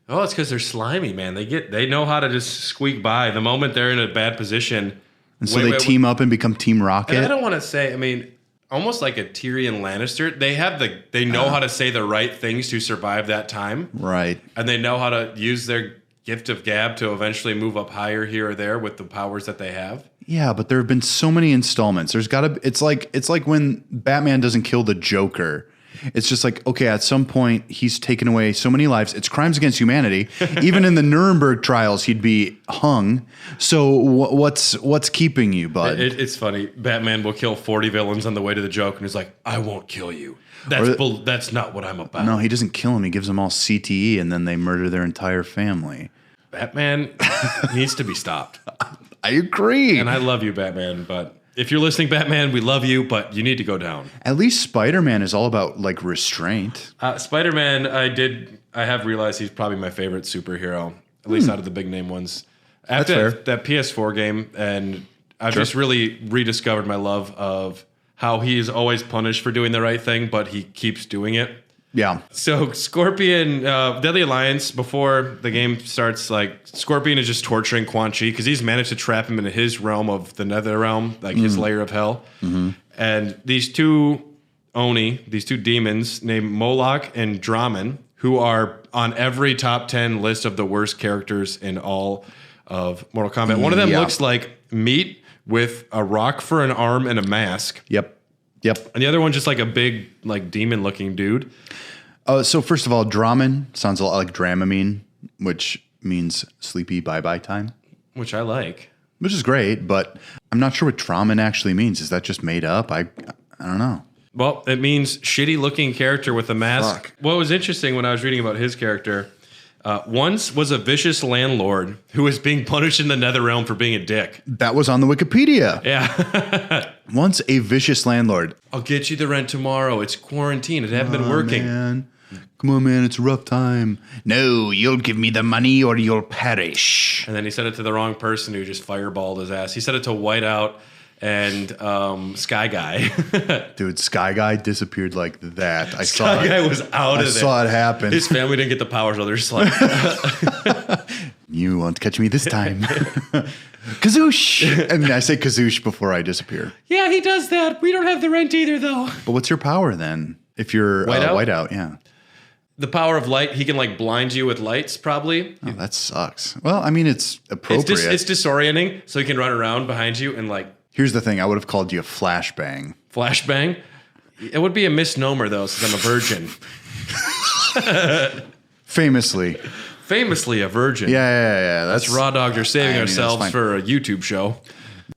Oh, it's because they're slimy, man. They know how to just squeak by the moment they're in a bad position. And so they team up and become Team Rocket. And I don't want to say, I mean, almost like a Tyrion Lannister. They know how to say the right things to survive that time. Right. And they know how to use their gift of gab to eventually move up higher here or there with the powers that they have. Yeah, but there have been so many installments. It's like when Batman doesn't kill the Joker. It's just like, okay, at some point he's taken away so many lives. It's crimes against humanity. Even in the Nuremberg trials, he'd be hung. So what's keeping you, bud? It's funny. Batman will kill 40 villains on the way to the Joker, and he's like, I won't kill you. That's not what I'm about. No, he doesn't kill them. He gives them all CTE, and then they murder their entire family. Batman needs to be stopped. I agree. And I love you, Batman, but if you're listening, Batman, we love you, but you need to go down. At least Spider-Man is all about like restraint. Spider-Man, I have realized he's probably my favorite superhero, at least out of the big name ones. After that PS4 game, and I've just really rediscovered my love of how he is always punished for doing the right thing, but he keeps doing it. Yeah. So Scorpion, Deadly Alliance, before the game starts, like Scorpion is just torturing Quan Chi because he's managed to trap him into his realm of the Nether realm, like his layer of hell. Mm-hmm. And these two Oni, these two demons named Moloch and Draman, who are on every top 10 list of the worst characters in all of Mortal Kombat. One of them looks like meat with a rock for an arm and a mask. Yep. And the other one's just like a big, like demon-looking dude. So first of all, Draman sounds a lot like Dramamine, which means sleepy bye-bye time. Which I like. Which is great, but I'm not sure what Draman actually means. Is that just made up? I don't know. Well, it means shitty-looking character with a mask. Fuck. What was interesting when I was reading about his character, once was a vicious landlord who was being punished in the Nether-realm for being a dick. That was on the Wikipedia. Yeah. Once a vicious landlord. I'll get you the rent tomorrow. It's quarantine. It hasn't been working. Man. Come on, man. It's a rough time. No, you'll give me the money or you'll perish. And then he said it to the wrong person who just fireballed his ass. He said it to Whiteout and Sky Guy. Dude, Sky Guy disappeared like that. Sky Guy was out of there. I saw it happen. His family didn't get the powers, so they're just like... You won't catch me this time. Kazoosh! And I say kazoosh before I disappear. Yeah, he does that. We don't have the rent either, though. But what's your power then? If you're Whiteout, yeah. The power of light, he can like blind you with lights, probably. Oh, that sucks. Well, I mean, it's appropriate. It's disorienting, so he can run around behind you and like... Here's the thing. I would have called you a flashbang. Flashbang? It would be a misnomer, though, since I'm a virgin. Famously. Famously a virgin. Yeah. That's Raw Dog. They're saving ourselves for a YouTube show.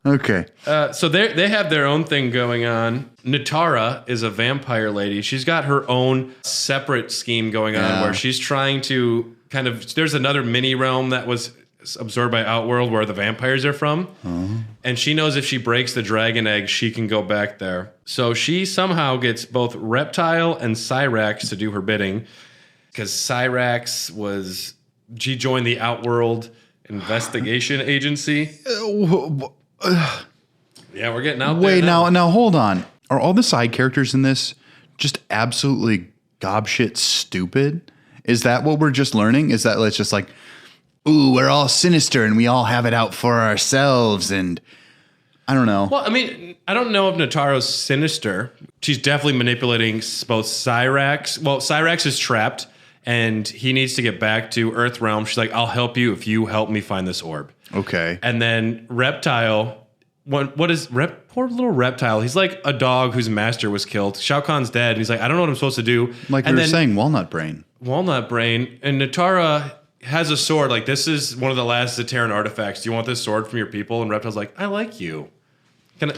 Okay. So they have their own thing going on. Natara is a vampire lady. She's got her own separate scheme going on where she's trying to kind of... There's another mini realm that was absorbed by Outworld where the vampires are from. And she knows if she breaks the dragon egg, she can go back there. So she somehow gets both Reptile and Cyrax to do her bidding because Cyrax was... She joined the Outworld Investigation Agency. Yeah, we're getting out there. Wait, now hold on. Are all the side characters in this just absolutely gobshit stupid? Is that what we're just learning? Is that it's just like, ooh, we're all sinister and we all have it out for ourselves? And I don't know. Well, I mean, I don't know if Nataro's sinister. She's definitely manipulating both Cyrax. Well, Cyrax is trapped, and he needs to get back to Earthrealm. She's like, I'll help you if you help me find this orb. Okay. And then Reptile, poor little Reptile. He's like a dog whose master was killed. Shao Kahn's dead, and he's like, I don't know what I'm supposed to do. Like and we were saying, Walnut Brain. Walnut Brain. And Natara has a sword. Like, this is one of the last Zaterran artifacts. Do you want this sword from your people? And Reptile's like, I like you.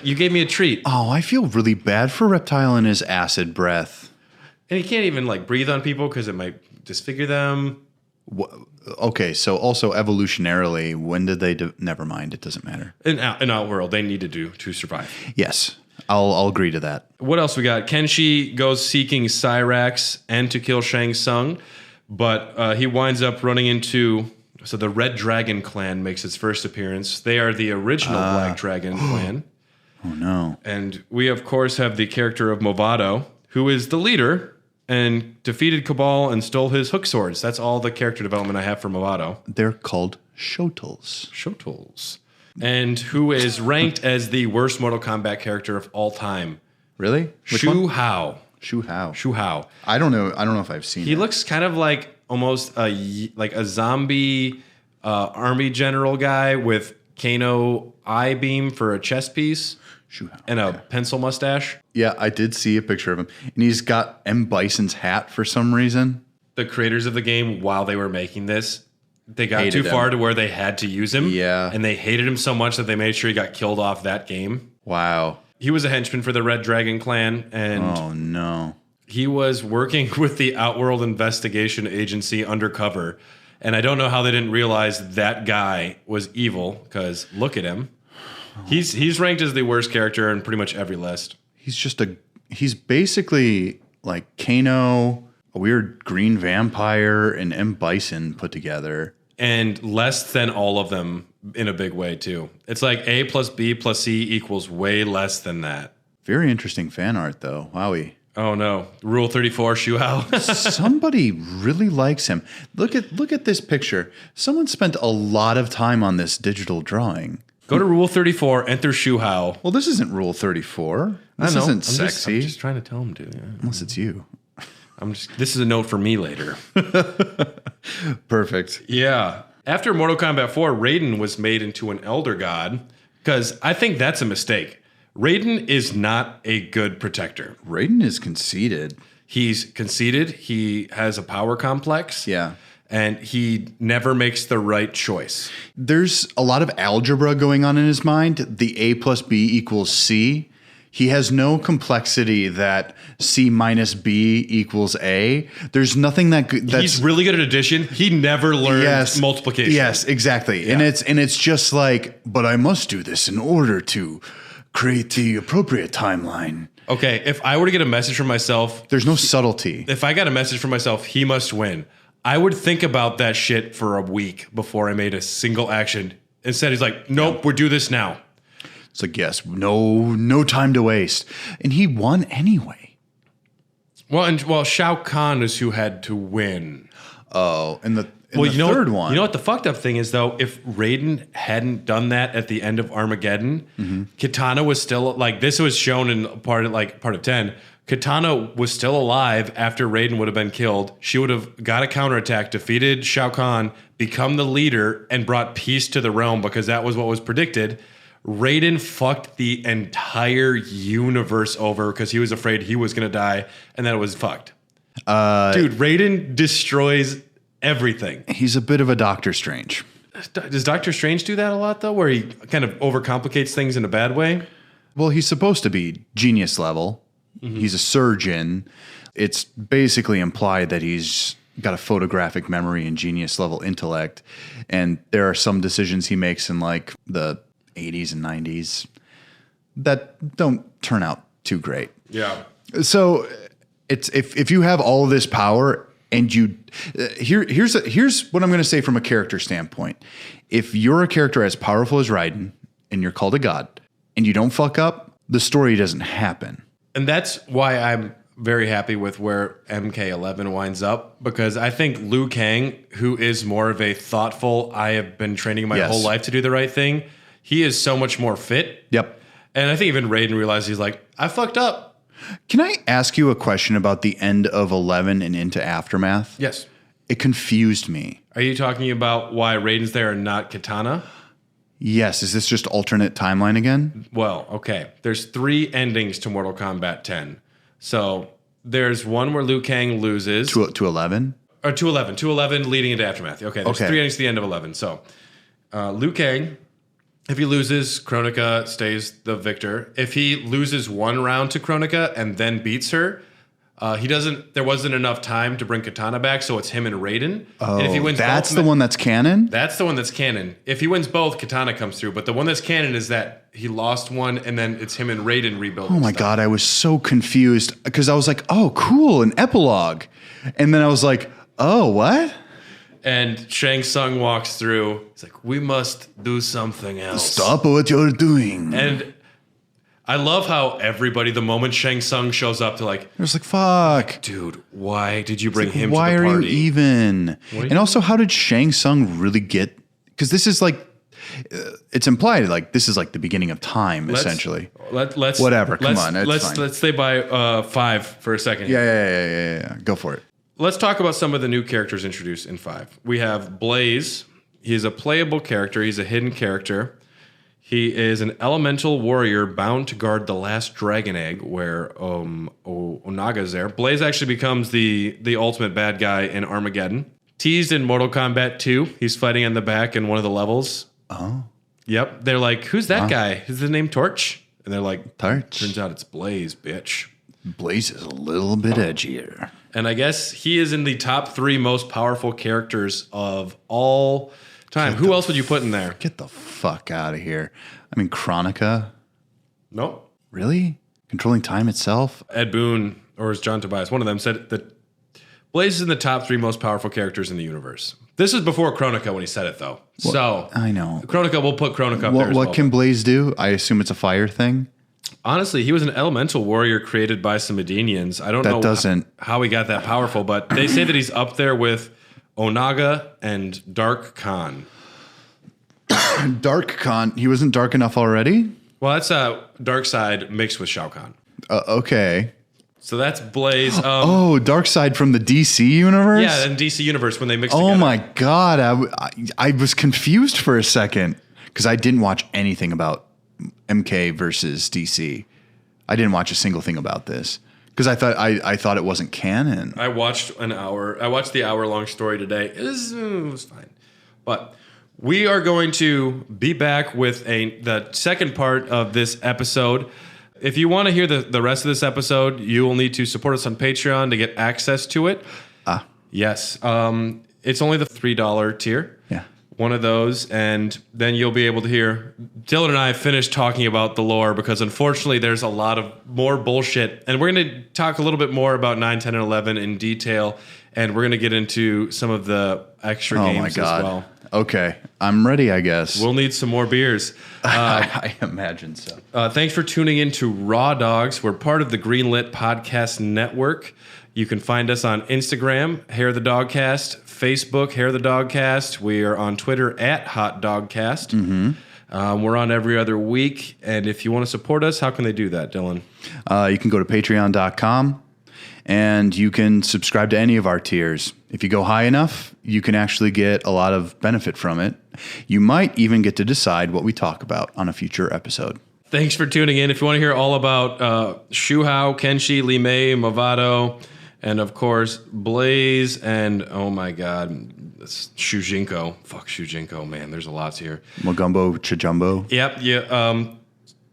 You gave me a treat. Oh, I feel really bad for Reptile and his acid breath. And he can't even like breathe on people because it might disfigure them. Okay, so also evolutionarily, when did they? Never mind, it doesn't matter. In Outworld, they needed to survive. Yes, I'll agree to that. What else we got? Kenshi goes seeking Cyrax and to kill Shang Tsung, but he winds up running into. So the Red Dragon clan makes its first appearance. They are the original Black Dragon clan. Oh no! And we of course have the character of Movado, who is the leader and defeated Cabal and stole his hook swords. That's all the character development I have for Movado. They're called Shotels. Shotels. And who is ranked as the worst Mortal Kombat character of all time. Really? Shu Hao. Shu Hao. Shu Hao. I don't know if I've seen it. He looks kind of like almost a zombie army general guy with Kano eye beam for a chest piece. And a pencil mustache. Yeah, I did see a picture of him. And he's got M. Bison's hat for some reason. The creators of the game, while they were making this, they got too far to where they had to use him. Yeah. And they hated him so much that they made sure he got killed off that game. Wow. He was a henchman for the Red Dragon clan. And oh, no. He was working with the Outworld Investigation Agency undercover. And I don't know how they didn't realize that guy was evil, because look at him. He's ranked as the worst character in pretty much every list. He's basically like Kano, a weird green vampire, and M. Bison put together. And less than all of them in a big way, too. It's like A plus B plus C equals way less than that. Very interesting fan art, though. Wowie. Oh, no. Rule 34, Shu Hao. Somebody really likes him. Look at this picture. Someone spent a lot of time on this digital drawing. Go to Rule 34, enter Shu Hao. Well, this isn't Rule 34. This isn't sexy. I'm just trying to tell him to. Yeah. Unless it's you. This is a note for me later. Perfect. Yeah. After Mortal Kombat 4, Raiden was made into an Elder God, because I think that's a mistake. Raiden is not a good protector. Raiden is conceited. He's conceited. He has a power complex. Yeah. And he never makes the right choice. There's a lot of algebra going on in his mind. The A plus B equals C. He has no complexity that C minus B equals A. There's nothing that's... He's really good at addition. He never learned multiplication. Yes, exactly. Yeah. And it's just like, but I must do this in order to create the appropriate timeline. Okay, if I were to get a message from myself... There's no subtlety. If I got a message from myself, he must win. I would think about that shit for a week before I made a single action. Instead, he's like, nope, we'll do this now. It's like, yes, no time to waste. And he won anyway. Well, Shao Kahn is who had to win. Oh, and the third one. You know what the fucked up thing is, though? If Raiden hadn't done that at the end of Armageddon, Kitana was still, like, this was shown in part of 10. Kitana was still alive after Raiden would have been killed. She would have got a counterattack, defeated Shao Kahn, become the leader, and brought peace to the realm, because that was what was predicted. Raiden fucked the entire universe over because he was afraid he was going to die, and then it was fucked. Dude, Raiden destroys everything. He's a bit of a Doctor Strange. Does Doctor Strange do that a lot, though, where he kind of overcomplicates things in a bad way? Well, he's supposed to be genius level. He's a surgeon. It's basically implied that he's got a photographic memory and genius level intellect. And there are some decisions he makes in like the 80s and 90s that don't turn out too great. Yeah. So it's if you have all of this power and you here's what I'm going to say from a character standpoint. If you're a character as powerful as Raiden and you're called a god and you don't fuck up, the story doesn't happen. And that's why I'm very happy with where MK11 winds up, because I think Liu Kang, who is more of a thoughtful, I have been training my whole life to do the right thing, he is so much more fit. Yep. And I think even Raiden realized he's like, I fucked up. Can I ask you a question about the end of 11 and into Aftermath? Yes. It confused me. Are you talking about why Raiden's there and not Kitana? Yes. Is this just alternate timeline again? Well, okay. There's 3 endings to Mortal Kombat 10. So there's one where Liu Kang loses. To 11? Or to 11. To 11 leading into Aftermath. Okay, there's 3 endings to the end of 11. So Liu Kang, if he loses, Kronika stays the victor. If he loses one round to Kronika and then beats her, there wasn't enough time to bring Kitana back, so it's him and Raiden. Oh, and if he wins that's both, the one that's canon? That's the one that's canon. If he wins both, Kitana comes through. But the one that's canon is that he lost one, and then it's him and Raiden rebuilding. Oh my God, I was so confused because I was like, oh, cool, an epilogue. And then I was like, oh, what? And Shang Tsung walks through. He's like, we must do something else. Stop what you're doing. And I love how everybody, the moment Shang Tsung shows up, to like, I was like, fuck. Dude, why did you bring him Why to the are party? you even? And also, how did Shang Tsung really get? Because this is like, it's implied like this is like the beginning of time, essentially. Let's whatever. Come on, let's stay by 5 for a second. Yeah. Go for it. Let's talk about some of the new characters introduced in 5. We have Blaze. He's a playable character. He's a hidden character. He is an elemental warrior bound to guard the last dragon egg where Onaga's there. Blaze actually becomes the ultimate bad guy in Armageddon. Teased in Mortal Kombat 2. He's fighting on the back in one of the levels. Oh. Yep. They're like, who's that guy? Is his name Torch? And they're like, Torch. Turns out it's Blaze, bitch. Blaze is a little bit edgier. And I guess he is in the top 3 most powerful characters of all time. Who else would you put in there? Get the fuck out of here. I mean, Kronika. Nope. Really? Controlling time itself? Ed Boon, or is John Tobias, one of them said that Blaze is in the top 3 most powerful characters in the universe. This is before Kronika when he said it, though. Well, so I know. Kronika, we'll put Kronika up there as well. What can Blaze do? I assume it's a fire thing. Honestly, he was an elemental warrior created by some Medinians. I don't know how he got that powerful, but they say that he's up there with Onaga and Dark Khan. Dark Khan? He wasn't dark enough already? Well, that's a dark side mixed with Shao Kahn. Okay. So that's Blaze. Dark side from the DC universe? Yeah, in DC universe when they mix together. Oh my God. I was confused for a second because I didn't watch anything about MK versus DC. I didn't watch a single thing about this because I thought it wasn't canon. I watched the hour-long story today. It was fine. But we are going to be back with the second part of this episode. If you want to hear the rest of this episode, you will need to support us on Patreon to get access to it. Yes. It's only the $3 tier. Yeah. One of those, and then you'll be able to hear Dylan and I finish talking about the lore because unfortunately there's a lot of more bullshit, and we're going to talk a little bit more about 9, 10, and 11 in detail, and we're going to get into some of the extra games as well. Okay, I'm ready, I guess. We'll need some more beers. I imagine so. Thanks for tuning in to Raw Dogs. We're part of the Greenlit Podcast Network. You can find us on Instagram, Hair the Dogcast, Facebook, Hair the Dogcast. We are on Twitter at Hot Dogcast. Mm-hmm. We're on every other week. And if you want to support us, how can they do that, Dylan? You can go to patreon.com and you can subscribe to any of our tiers. If you go high enough, you can actually get a lot of benefit from it. You might even get to decide what we talk about on a future episode. Thanks for tuning in. If you want to hear all about Shu Hao, Kenshi, Li Mei, Movado, and of course, Blaze, and oh my God, Shujinko. Fuck Shujinko, man. There's a lot here. Magumbo, Chijumbo. Yep. Yeah.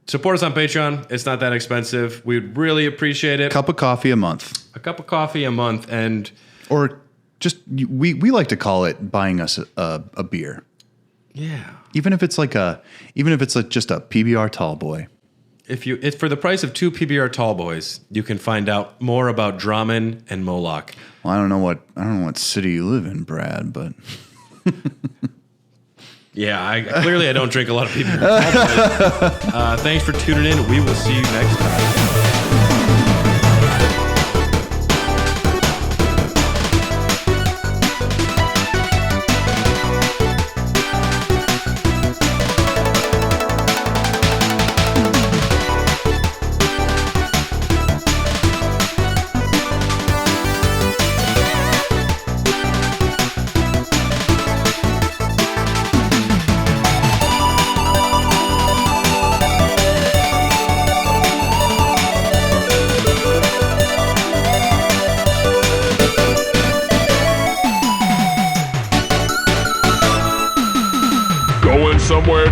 Support us on Patreon. It's not that expensive. We'd really appreciate it. Cup of coffee a month. A cup of coffee a month, and or just we like to call it buying us a beer. Yeah. Even if it's just a PBR tall boy. If for the price of 2 PBR tall boys, you can find out more about Draman and Moloch. Well, I don't know what city you live in, Brad, but yeah, I don't drink a lot of PBR tall boys. Thanks for tuning in. We will see you next time.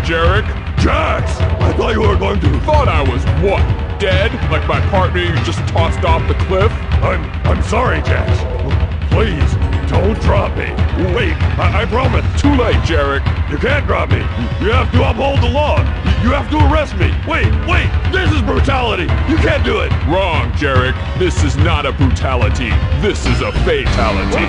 Jarek. Jax! I thought you were going to... Thought I was what? Dead? Like my partner you just tossed off the cliff? I'm sorry, Jax. Please, don't drop me. Wait, I promise. Too late, Jarek. You can't drop me. You have to uphold the law. You have to arrest me. Wait, this is brutality. You can't do it. Wrong, Jarek. This is not a brutality. This is a fatality.